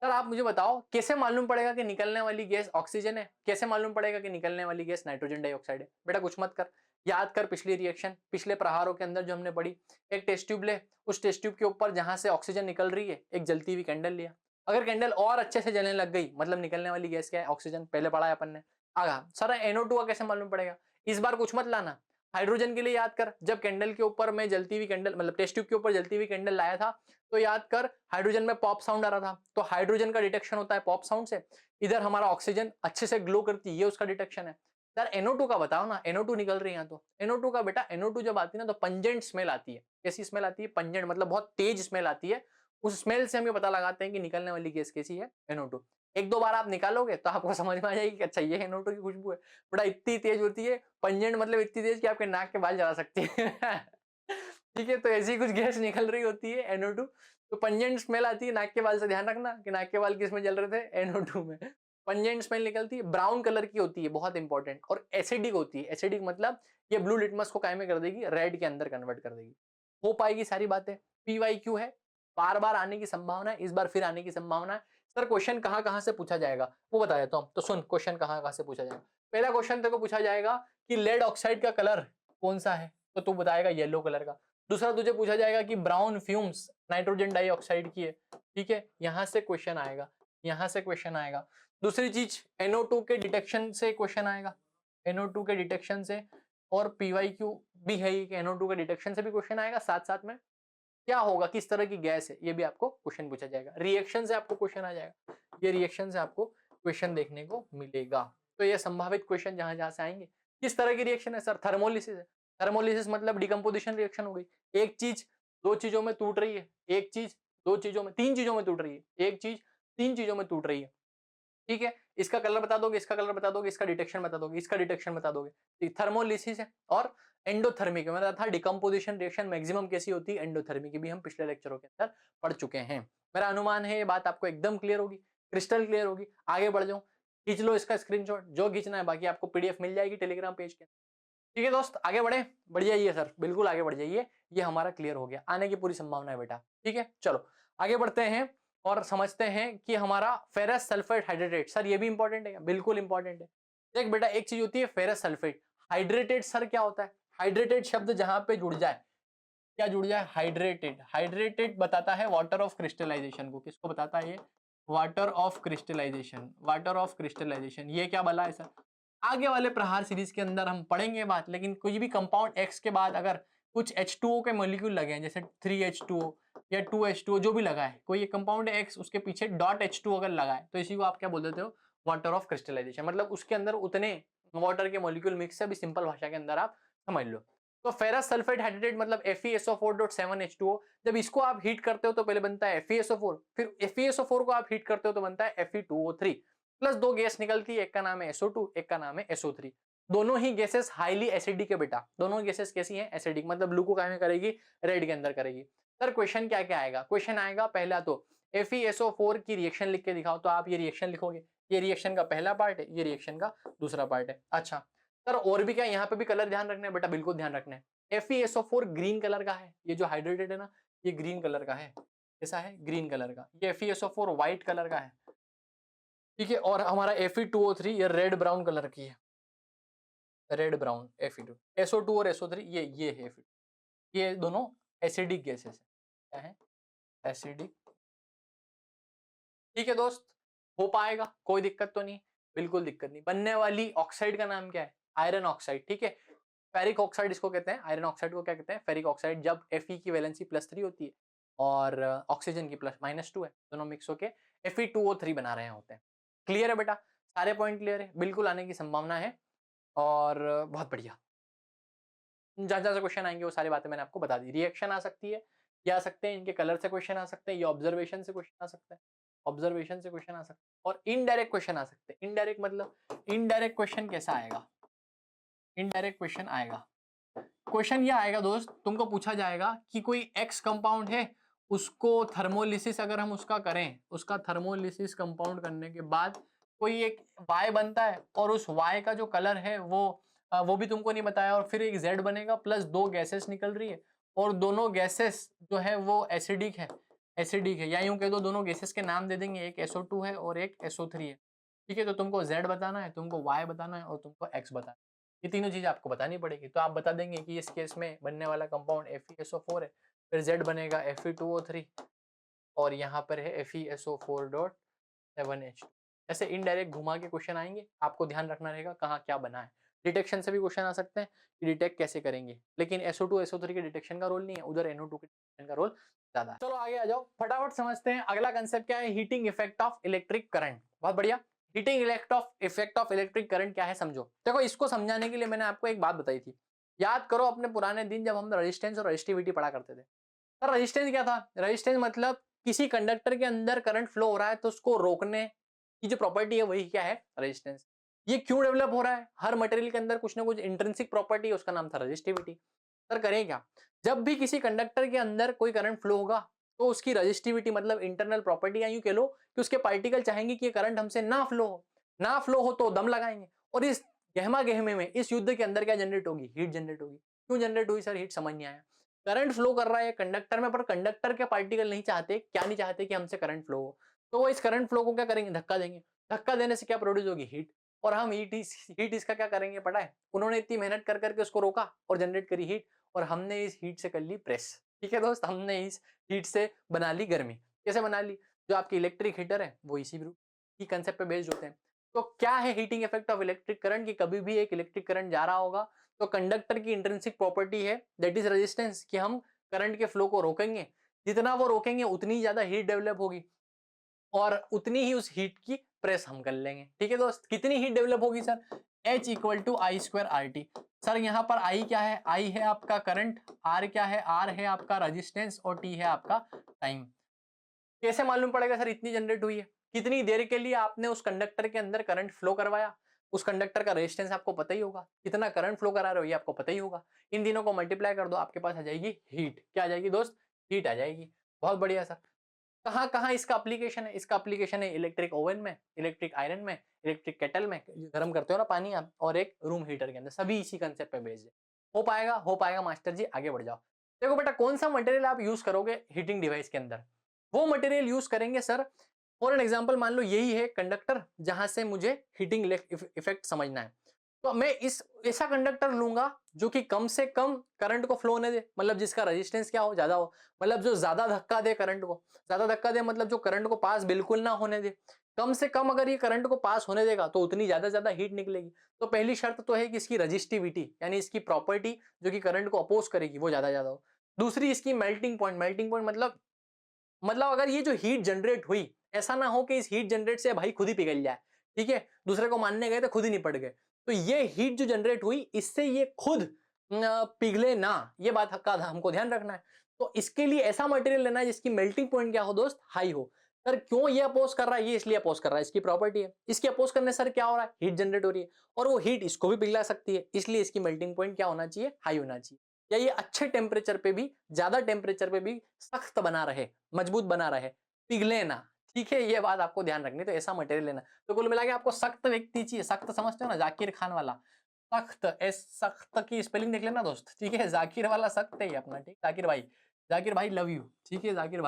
सर आप मुझे बताओ कैसे मालूम पड़ेगा कि निकलने वाली गैस ऑक्सीजन है? कैसे मालूम पड़ेगा कि निकलने वाली गैस नाइट्रोजन डाइऑक्साइड है? बेटा कुछ मत कर, याद कर पिछली रिएक्शन, पिछले प्रहारों के अंदर जो हमने पढ़ी। एक टेस्ट ट्यूब ले, उस टेस्ट ट्यूब के ऊपर जहां से ऑक्सीजन निकल रही है एक जलती हुई कैंडल लिया। अगर कैंडल और अच्छे से जलने लग गई, मतलब निकलने वाली गैस क्या है? ऑक्सीजन। पहले पढ़ा है अपन ने। आगा सर NO2 का कैसे मालूम पड़ेगा? इस बार कुछ मत लाना, हाइड्रोजन के लिए याद कर। जब कैंडल के ऊपर मैं जलती हुई कैंडल, मतलब टेस्ट ट्यूब के ऊपर जलती हुई कैंडल लाया था, तो याद कर हाइड्रोजन में पॉप साउंड आ रहा था, तो हाइड्रोजन का डिटेक्शन होता है पॉप साउंड से। इधर हमारा ऑक्सीजन अच्छे से ग्लो करती है, ये उसका डिटेक्शन है। यार NO2 का बताओ ना, NO2 निकल रही है यहाँ, तो NO2 का बेटा, NO2 जब आती है ना तो पंजेंट स्मेल आती है। कैसी स्मेल आती है? पंजेंट मतलब बहुत तेज स्मेल आती है। उस स्मेल से हम ये पता लगाते हैं कि निकलने वाली गैस कैसी है? NO2। एक दो बार आप निकालोगे तो आपको समझ में आ जाएगी कि अच्छा ये NO2 की खुशबू है। बेटा इतनी तेज होती है, पंजेंट मतलब इतनी तेज कि आपके नाक के बाल जला सकती है। ठीक है, तो ऐसी कुछ गैस निकल रही होती है NO2। तो पंजेंट स्मेल आती है नाक के बाल से, ध्यान रखना कि नाक के बाल किस में जल रहे थे? NO2 में। पंजेंट स्मेल निकलती है, ब्राउन कलर की होती है, बहुत इंपॉर्टेंट, और एसिडिक होती है। एसिडिक मतलब ये ब्लू लिटमस को काय में कर देगी? रेड के अंदर कन्वर्ट कर देगी। हो पाएगी सारी बातें। PYQ है, बार बार आने की संभावना है, इस बार फिर आने की संभावना है। सर क्वेश्चन कहां कहां से पूछा जाएगा वो बता देता हूं, तो सुन क्वेश्चन कहां कहां से पूछा जाएगा। पहला क्वेश्चन तेरे को पूछा जाएगा कि लेड ऑक्साइड का कलर कौन सा है, तो तू बताएगा येलो कलर का। दूसरा तुझे पूछा जाएगा कि ब्राउन फ्यूम्स नाइट्रोजन डाइऑक्साइड की है, ठीक है, यहां से क्वेश्चन आएगा, यहां से क्वेश्चन आएगा। दूसरी चीज NO2 के डिटेक्शन से क्वेश्चन आएगा, NO2 के डिटेक्शन से। और PYQ भी है कि NO2 के डिटेक्शन से भी क्वेश्चन आएगा। साथ साथ में क्या होगा, किस तरह की गैस है, ये भी आपको क्वेश्चन पूछा जाएगा। रिएक्शन से आपको क्वेश्चन आ जाएगा, ये रिएक्शन से आपको क्वेश्चन देखने को मिलेगा। तो ये संभावित क्वेश्चन जहां जहां से आएंगे। किस तरह की रिएक्शन है सर? थर्मोलिसिस है। थर्मोलिसिस मतलब डिकम्पोजिशन रिएक्शन हो गई। एक चीज दो चीजों में टूट रही है, एक चीज दो चीजों में, तीन चीजों में टूट रही है, एक चीज तीन चीजों में टूट रही है। ठीक है, इसका कलर बता दोगे, इसका कलर बता दोगे, इसका डिटेक्शन बता दोगे, इसका डिटेक्शन बता दोगे। थर्मोलिसिस है। और एंडोथर्मिक में था डिकम्पोजिशन रिएक्शन मैक्सिमम कैसी होती है? एंडोथर्मिक की भी हम पिछले लेक्चरों के अंदर पढ़ चुके हैं। मेरा अनुमान है ये बात आपको एकदम क्लियर होगी, क्रिस्टल क्लियर होगी। आगे बढ़ जाऊं, खींच लो इसका स्क्रीनशॉट जो खींचना है, बाकी आपको PDF मिल जाएगी टेलीग्राम पेज के। ठीक है दोस्त, आगे बढ़ जाइए सर, बिल्कुल आगे बढ़ जाइए। ये हमारा क्लियर हो गया, आने की पूरी संभावना है बेटा। ठीक है, चलो आगे बढ़ते हैं और समझते हैं कि हमारा फेरस सल्फेट हाइड्रेटेट। सर ये भी इंपॉर्टेंट है, बिल्कुल इंपॉर्टेंट है। देख बेटा, एक चीज होती है फेरस सल्फेट, हाइड्रेटेड सर क्या होता है? हाइड्रेटेड शब्द जहां पे जुड़ जाए, क्या जुड़ जाए? हाइड्रेटेड। हाइड्रेटेड बताता है वाटर ऑफ क्रिस्टलाइजेशन को। किसको बताता है ये? Water of crystallization. Water of crystallization ये क्या बला है सर? आगे वाले प्रहार सीरीज के अंदर हम पढ़ेंगे बात, लेकिन कोई भी कंपाउंड X के बाद अगर कुछ H2O के मॉलिक्यूल लगे हैं, जैसे 3H2O या 2H2O जो भी लगा है, कोई एक कंपाउंड X उसके पीछे डॉट H2 अगर लगा है, तो इसी को आप क्या बोल देते हो? Water of crystallization. मतलब उसके अंदर उतने वाटर के मॉलिक्यूल मिक्स है, अभी सिंपल भाषा के अंदर आप समझ लो। तो फेरस सल्फेट हाइड्रेटेड मतलब FeSO4.7H2O। जब इसको आप हीट करते हो तो पहले बनता है FeSO4, फिर FeSO4 को आप हीट करते हो तो बनता है Fe2O3, प्लस दो गैस निकलती है, एक का नाम है SO2, एक का नाम है SO3। दोनों ही गैसेस हाईली एसिडिक है बेटा। दोनों गैसेस कैसी हैं? एसिडिक, मतलब ब्लू को में करेगी, रेड के अंदर करेगी। सर क्वेश्चन क्या क्या आएगा? क्वेश्चन आएगा पहला तो FeSO4 की रिएक्शन लिख के दिखाओ, तो आप ये रिएक्शन लिखोगे। ये रिएक्शन का पहला पार्ट है, ये रिएक्शन का दूसरा पार्ट है। अच्छा, सर और भी क्या, यहाँ पे भी कलर ध्यान रखना है बेटा, बिल्कुल ध्यान रखना है। FeSO4 ग्रीन कलर का है, ये जो हाइड्रेटेड है ना ये ग्रीन कलर का है, कैसा है, ग्रीन कलर का। ये FeSO4 व्हाइट कलर का है, ठीक है। और हमारा Fe2O3 ये रेड ब्राउन कलर की है, रेड ब्राउन Fe2। SO2 और SO3 ये है Fe2, ये दोनों एसिडिक गैसेस है, क्या है, एसिडिक। ठीक है दोस्त, हो पाएगा, कोई दिक्कत तो नहीं, बिल्कुल दिक्कत नहीं। बनने वाली ऑक्साइड का नाम क्या है, आयरन ऑक्साइड, ठीक है। फेरिक ऑक्साइड इसको कहते हैं, आयरन ऑक्साइड को क्या कहते हैं, फेरिक ऑक्साइड। जब Fe की वैलेंसी +3 होती है और ऑक्सीजन की -2 है, दोनों मिक्स होके Fe2O3 बना रहे होते हैं। क्लियर है बेटा, सारे पॉइंट क्लियर है, बिल्कुल आने की संभावना है। और बहुत बढ़िया, जहां जहां से क्वेश्चन आएंगे वो सारी बातें मैंने आपको बता दी। रिएक्शन आ सकती है, ये आ सकते हैं, इनके कलर से क्वेश्चन आ सकते हैं, ये ऑब्जर्वेशन से क्वेश्चन आ सकते हैं, ऑब्जर्वेशन से क्वेश्चन आ सकते हैं, और इनडायरेक्ट क्वेश्चन आ सकते हैं। इनडायरेक्ट मतलब, इनडायरेक्ट क्वेश्चन कैसा आएगा, इनडायरेक्ट क्वेश्चन आएगा, क्वेश्चन ये आएगा दोस्त, तुमको पूछा जाएगा कि कोई एक्स कंपाउंड है, उसको थर्मोलिसिस अगर हम उसका करें, उसका थर्मोलिसिस कंपाउंड करने के बाद कोई एक वाई बनता है, और उस वाई का जो कलर है वो भी तुमको नहीं बताया, और फिर एक जेड बनेगा, प्लस दो गैसेस निकल रही है, और दोनों गैसेस जो है वो एसिडिक है, एसिडिक है, या यूं कह दो दोनों गैसेस के नाम दे देंगे, एक SO2 है और एक SO3 है, ठीक है। तो तुमको जेड बताना है, तुमको वाई बताना है, और तुमको एक्स बताना है, ये तीनों चीजें आपको बतानी पड़ेगी। तो आप बता देंगे कि इस केस में बनने वाला कंपाउंड FeSO4 है, फिर Z बनेगा Fe2O3, और यहाँ पर है FeSO4.7H2। ऐसे इनडायरेक्ट घुमा के क्वेश्चन आएंगे, आपको ध्यान रखना रहेगा कहाँ क्या बना है। डिटेक्शन से भी क्वेश्चन आ सकते हैं कि डिटेक्ट कैसे करेंगे, लेकिन SO2 SO3 के डिटेक्शन का रोल नहीं है, उधर NO2 के डिटेक्शन का रोल ज्यादा है। चलो आगे आ जाओ, फटाफट समझते हैं। अगला कंसेप्ट क्या है, heating effect of electric current. बहुत बढ़िया, heating effect of electric current क्या है समझो। देखो इसको समझाने के लिए मैंने आपको एक बात बताई थी, याद करो अपने पुराने दिन जब हम रेजिस्टेंस और रेजिस्टिविटी पढ़ा करते थे। सर रेजिस्टेंस क्या था, रेजिस्टेंस मतलब किसी कंडक्टर के अंदर करंट फ्लो हो रहा है तो उसको रोकने की जो प्रॉपर्टी है वही क्या है, रेजिस्टेंस। ये क्यों डेवलप हो रहा है, हर मटेरियल के अंदर कुछ ना कुछ इंट्रिंसिक प्रॉपर्टी है, उसका नाम था रेजिस्टिविटी। सर करें क्या, जब भी किसी कंडक्टर के अंदर कोई करंट फ्लो होगा तो उसकी रेजिस्टिविटी मतलब इंटरनल प्रॉपर्टी, या यूं कह लो कि उसके पार्टिकल चाहेंगे कि ये करंट हमसे ना फ्लो हो, ना फ्लो हो तो दम लगाएंगे। और इस गहमा गहमे में, इस युद्ध के अंदर क्या जनरेट होगी, हीट जनरेट होगी। क्यों जनरेट हुई सर, हीट समझ नहीं आया। करंट फ्लो कर रहा है कंडक्टर में, पर कंडक्टर के पार्टिकल नहीं चाहते, क्या नहीं चाहते कि हमसे करंट फ्लो हो, तो वो इस करंट फ्लो को क्या करेंगे, धक्का देंगे। धक्का देने से क्या प्रोड्यूस होगी, हीट। और हम हीट इसका क्या करेंगे पता है, उन्होंने इतनी मेहनत कर करके उसको रोका और जनरेट करी हीट, और हमने इस हीट से कर ली प्रेस। ठीक है दोस्त, हमने इस हीट से बना ली गर्मी। कैसे बना ली, जो आपकी इलेक्ट्रिक हीटर है वो इसी की कंसेप्ट पे बेस्ड होते हैं। तो क्या है heating effect of electric current, की कभी भी एक इलेक्ट्रिक करंट जा रहा होगा तो कंडक्टर की इंट्रिंसिक प्रॉपर्टी है दैट इज रेजिस्टेंस, कि हम करंट के फ्लो को रोकेंगे, जितना वो रोकेंगे उतनी ज्यादा हीट डेवलप होगी, और उतनी ही उस हीट की प्रेस हम कर लेंगे। ठीक है दोस्त, कितनी हीट डेवलप होगी सर, H = I²RT। सर यहाँ पर I क्या है, I है आपका करंट, R क्या है, R है आपका रेजिस्टेंस, और T है आपका टाइम। कैसे मालूम पड़ेगा सर इतनी जनरेट हुई है, कितनी देर के लिए आपने उस कंडक्टर के अंदर करंट फ्लो करवाया, उस कंडक्टर का रेजिस्टेंस आपको पता ही होगा, कितना करंट फ्लो करा रहे हो ये आपको पता ही होगा। इन तीनों को मल्टीप्लाई कर दो, आपके पास आ जाएगी हीट। क्या आ जाएगी दोस्त, हीट आ जाएगी। बहुत बढ़िया सर। कहाँ कहाँ इसका एप्लीकेशन है, इसका एप्लीकेशन है इलेक्ट्रिक ओवन में, इलेक्ट्रिक आयरन में, इलेक्ट्रिक केटल में, गर्म करते हो ना पानी आप, और एक रूम हीटर के अंदर, सभी इसी कंसेप्ट पे बेस्ड है। हो पाएगा मास्टर जी, आगे बढ़ जाओ। देखो बेटा, कौन सा मटेरियल आप यूज करोगे हीटिंग डिवाइस के अंदर, वो मटेरियल यूज करेंगे सर। फॉर एन एग्जाम्पल मान लो यही है कंडक्टर जहां से मुझे हीटिंग इफेक्ट समझना है, तो मैं इस ऐसा कंडक्टर लूंगा जो कि कम से कम करंट को फ्लो होने दे, मतलब जिसका रेजिस्टेंस क्या हो, ज्यादा हो, मतलब जो ज्यादा धक्का दे करंट को, ज्यादा धक्का दे मतलब जो करंट को पास बिल्कुल ना होने दे, कम से कम अगर ये करंट को पास होने देगा तो उतनी ज्यादा हीट निकलेगी। तो पहली शर्त तो है कि इसकी रजिस्टिविटी यानी इसकी प्रॉपर्टी जो कि करंट को अपोज करेगी वो ज्यादा हो। दूसरी इसकी मेल्टिंग पॉइंट, मेल्टिंग पॉइंट मतलब अगर ये जो हीट जनरेट हुई, ऐसा ना हो कि इस हीट जनरेट से भाई खुद ही पिघल जाए, ठीक है, दूसरे को मानने गए तो खुद ही निपट गए, तो ये हीट जो जनरेट हुई इससे ये खुद पिघले ना, ये बात का हमको ध्यान रखना है। तो इसके लिए ऐसा मटेरियल लेना है जिसकी मेल्टिंग पॉइंट क्या हो दोस्त, हाई हो। सर क्यों ये अपोज कर रहा है, ये इसलिए अपोज कर रहा है, इसकी प्रॉपर्टी है, इसकी अपोज करने सर क्या हो रहा है, हीट जनरेट हो रही है, और वो हीट इसको भी पिघला सकती है, इसलिए इसकी मेल्टिंग पॉइंट क्या होना चाहिए, हाई होना चाहिए, या ये अच्छे टेम्परेचर पे भी, ज्यादा टेम्परेचर पे भी सख्त बना रहे, मजबूत बना रहे, पिघले ना। ठीक है, ये बात आपको ध्यान रखनी, तो ऐसा मटेरियल लेना। तो कुल मिला के आपको सख्त व्यक्ति चाहिए, सख्त समझते हो ना, जाकिर खान वाला, सख्त, एस सख्त की स्पेलिंग देख लेना दोस्त, ठीक है। जाकिर वाला सख्त है ये अपना, ठीक। जाकिर भाई लव यू, ठीक है। जाकिर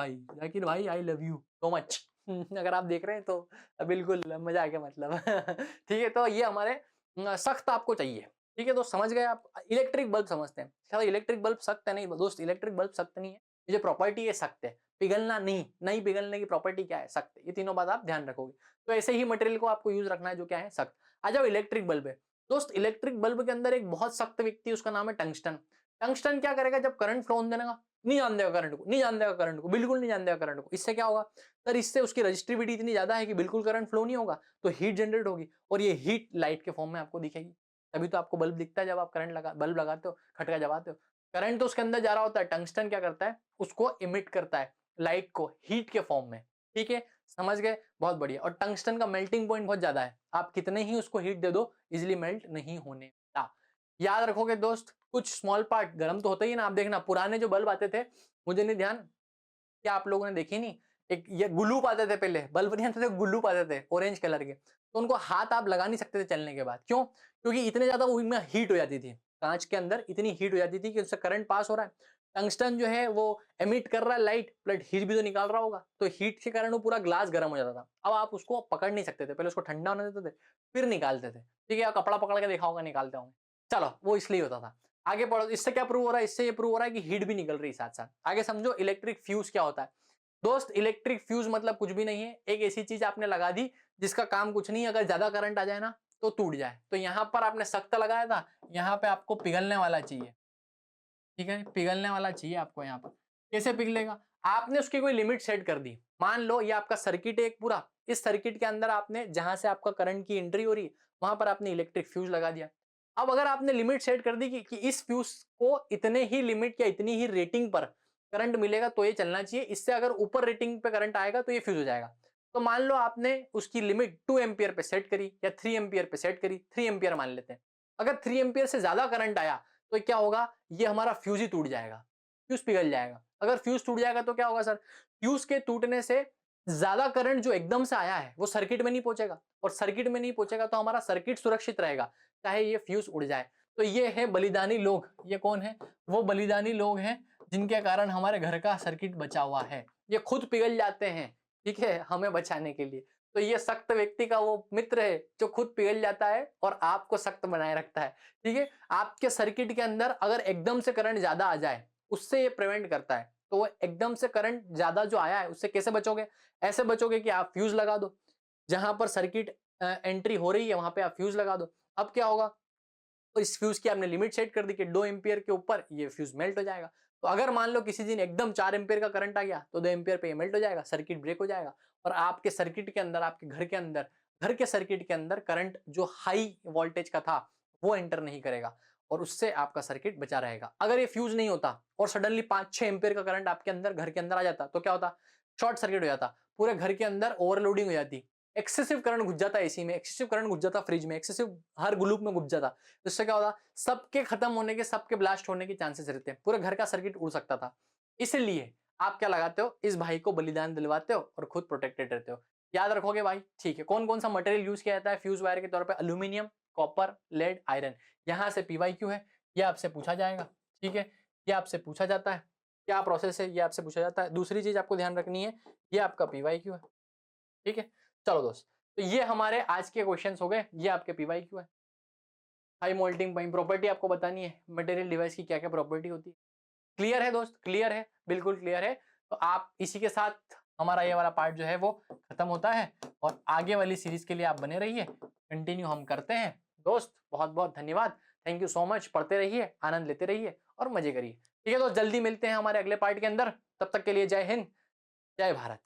भाई I love you so much. अगर आप देख रहे हैं तो बिल्कुल मजा आ गया मतलब। ठीक है, तो ये हमारे सख्त आपको चाहिए, ठीक है। तो समझ गए आप। इलेक्ट्रिक बल्ब समझते हैं। शायद इलेक्ट्रिक बल्ब सख्त है, नहीं दोस्त, इलेक्ट्रिक बल्ब सख्त नहीं है। ये जो प्रॉपर्टी है सख्त है, पिघलना नहीं, नहीं पिघलने की प्रॉपर्टी क्या है, सख्त। ये तीनों बात आप ध्यान रखोगे। तो ऐसे ही मटेरियल को आपको यूज रखना है जो क्या है, सख्त। आ जाओ इलेक्ट्रिक बल्ब है दोस्त। इलेक्ट्रिक बल्ब के अंदर एक बहुत सख्त व्यक्ति है, उसका नाम है टंगस्टन। टंगस्टन क्या करेगा, जब करंट फ्लो होने देगा, नहीं जान देगा करंट को, नहीं जान देगा करंट को, बिल्कुल नहीं जान देगा करंट को। इससे क्या होगा सर, इससे उसकी रजिस्टिविटी इतनी ज्यादा है कि बिल्कुल करंट फ्लो नहीं होगा, तो हीट जनरेट होगी, और ये हीट लाइट के फॉर्म में आपको दिखेगी। तभी तो आपको बल्ब दिखता है जब आप बल्ब लगाते हो, खटका जलाते हो। करंट तो उसके अंदर जा रहा होता है, टंगस्टन क्या करता है, उसको इमिट करता है, लाइट को हीट के फॉर्म में, ठीक है। समझ गए, बहुत बढ़िया। और टंगस्टन का मेल्टिंग पॉइंट बहुत ज्यादा है, आप कितने ही उसको हीट दे दो इजिली मेल्ट नहीं होने वाला। याद रखोगे दोस्त, कुछ स्मॉल पार्ट गर्म तो होता ही है ना। आप देखना पुराने जो बल्ब आते थे, मुझे नहीं ध्यान, क्या आप लोगों ने देखी नहीं, एक ये गुल्लू आते थे पहले, बल्ब नहीं आते थे, गुल्लू आते थे ऑरेंज कलर के। तो उनको हाथ आप लगा नहीं सकते थे चलने के बाद, क्यों? क्योंकि इतने ज्यादा उनमें हीट हो जाती थी, कांच के अंदर इतनी हीट हो जाती थी कि उससे करंट पास हो रहा है। टंगस्टन जो है वो एमिट कर रहा है लाइट, प्लस हीट भी तो निकाल रहा होगा, तो हीट के कारण वो पूरा ग्लास गर्म हो जाता था। अब आप उसको पकड़ नहीं सकते थे, पहले उसको ठंडा होने देते थे, फिर निकालते थे, ठीक है। आप कपड़ा पकड़ के देखा होगा निकालते होंगे, चलो वो इसलिए होता था। आगे बढ़ो, इससे क्या प्रूव हो रहा है, इससे ये प्रूव हो रहा है कि हीट भी निकल रही है साथ साथ। आगे समझो इलेक्ट्रिक फ्यूज क्या होता है दोस्त। इलेक्ट्रिक फ्यूज मतलब कुछ भी नहीं है, एक ऐसी चीज आपने लगा दी जिसका काम कुछ नहीं है, अगर ज्यादा करंट आ जाए ना तो टूट जाए। तो यहां पर आपने सख्त लगाया था, यहाँ पे आपको पिघलने वाला चाहिए, ठीक है। पिघलने वाला चाहिए आपको यहाँ पर। कैसे पिघलेगा, आपने उसकी कोई लिमिट सेट कर दी। मान लो ये आपका सर्किट है एक पूरा, इस सर्किट के अंदर आपने जहां से आपका करंट की एंट्री हो रही है वहां पर आपने इलेक्ट्रिक फ्यूज लगा दिया। अब अगर आपने लिमिट सेट कर दी कि इस फ्यूज को इतने ही लिमिट या इतनी ही रेटिंग पर करंट मिलेगा तो ये चलना चाहिए, इससे अगर ऊपर रेटिंग पे करंट आएगा तो ये फ्यूज हो जाएगा। तो मान लो आपने उसकी लिमिट 2 एम्पियर पे सेट करी या 3 एम्पियर पे सेट करी, 3 एम्पियर मान लेते हैं। अगर 3 एम्पियर से ज्यादा करंट आया तो क्या होगा, ये हमारा फ्यूज ही टूट जाएगा, फ्यूज पिघल जाएगा। अगर फ्यूज टूट जाएगा तो क्या होगा सर, फ्यूज के टूटने से ज्यादा करंट जो एकदम से आया है वो सर्किट में नहीं पहुंचेगा, और सर्किट में नहीं पहुंचेगा तो हमारा सर्किट सुरक्षित रहेगा, चाहे ये फ्यूज उड़ जाए। तो ये है बलिदानी लोग। ये कौन है, वो बलिदानी लोग हैं जिनके कारण हमारे घर का सर्किट बचा हुआ है। ये खुद पिघल जाते हैं, ठीक है, हमें बचाने के लिए। तो ये सख्त व्यक्ति का वो मित्र है जो खुद पिघल जाता है और आपको सख्त बनाए रखता है, ठीक है। आपके सर्किट के अंदर अगर एकदम से करंट ज्यादा आ जाए, उससे ये प्रिवेंट करता है। तो वो एकदम से करंट ज्यादा जो आया है उससे कैसे बचोगे, ऐसे बचोगे कि आप फ्यूज लगा दो, जहां पर सर्किट एंट्री हो रही है वहां पे आप फ्यूज लगा दो। अब क्या होगा, तो इस फ्यूज की आपने लिमिट सेट कर दी कि 2 एम्पियर के ऊपर ये फ्यूज मेल्ट हो जाएगा। तो अगर मान लो किसी दिन एकदम 4 एम्पियर का करंट आ गया तो 2 एम्पियर पे ये मेल्ट हो जाएगा, सर्किट ब्रेक हो जाएगा, और आपके सर्किट के अंदर, आपके घर के अंदर, घर के सर्किट के अंदर करंट जो हाई वोल्टेज का था वो एंटर नहीं करेगा, और उससे आपका सर्किट बचा रहेगा। अगर ये फ्यूज नहीं होता और सडनली 5-6 एम्पियर का करंट आपके अंदर, घर के अंदर आ जाता, तो क्या होता, शॉर्ट सर्किट हो जाता, पूरे घर के अंदर ओवरलोडिंग हो जाती, एक्सेसिव करंट घुस जाता एसी में, एक्सेसिव करंट घुस जाता फ्रिज में, एक्सेसिव हर ग्लूप में घुस जाता। तो इससे क्या होता, सबके खत्म होने के, सबके ब्लास्ट होने के चांसेस रहते हैं, पूरे घर का सर्किट उड़ सकता था। इसलिए आप क्या लगाते हो, इस भाई को बलिदान दिलवाते हो और खुद प्रोटेक्टेड रहते हो। याद रखोगे भाई, ठीक है। कौन कौन सा मटेरियल यूज किया जाता है फ्यूज वायर के तौर पे, अल्यूमिनियम, कॉपर, लेड, आयरन। यहां से पीवाईक्यू है, ये आपसे पूछा जाएगा, ठीक है। ये आपसे पूछा जाता है, क्या प्रोसेस है ये आपसे पूछा जाता है। दूसरी चीज आपको ध्यान रखनी है, ये आपका पीवाईक्यू है, ठीक है। चलो दोस्त, तो ये हमारे आज के क्वेश्चंस हो गए, ये आपके पीवाईक्यू है। हाई मोल्टिंग पॉइंट प्रॉपर्टी आपको बतानी है, मटेरियल डिवाइस की क्या क्या प्रॉपर्टी होती है। क्लियर है दोस्त, क्लियर है, बिल्कुल क्लियर है। तो आप इसी के साथ हमारा ये वाला पार्ट जो है वो खत्म होता है, और आगे वाली सीरीज के लिए आप बने रहिए, कंटिन्यू हम करते हैं दोस्त। बहुत बहुत धन्यवाद, थैंक यू सो मच। पढ़ते रहिए, आनंद लेते रहिए और मजे करिए, ठीक है। तो जल्दी मिलते हैं हमारे अगले पार्ट के अंदर, तब तक के लिए जय हिंद, जय भारत।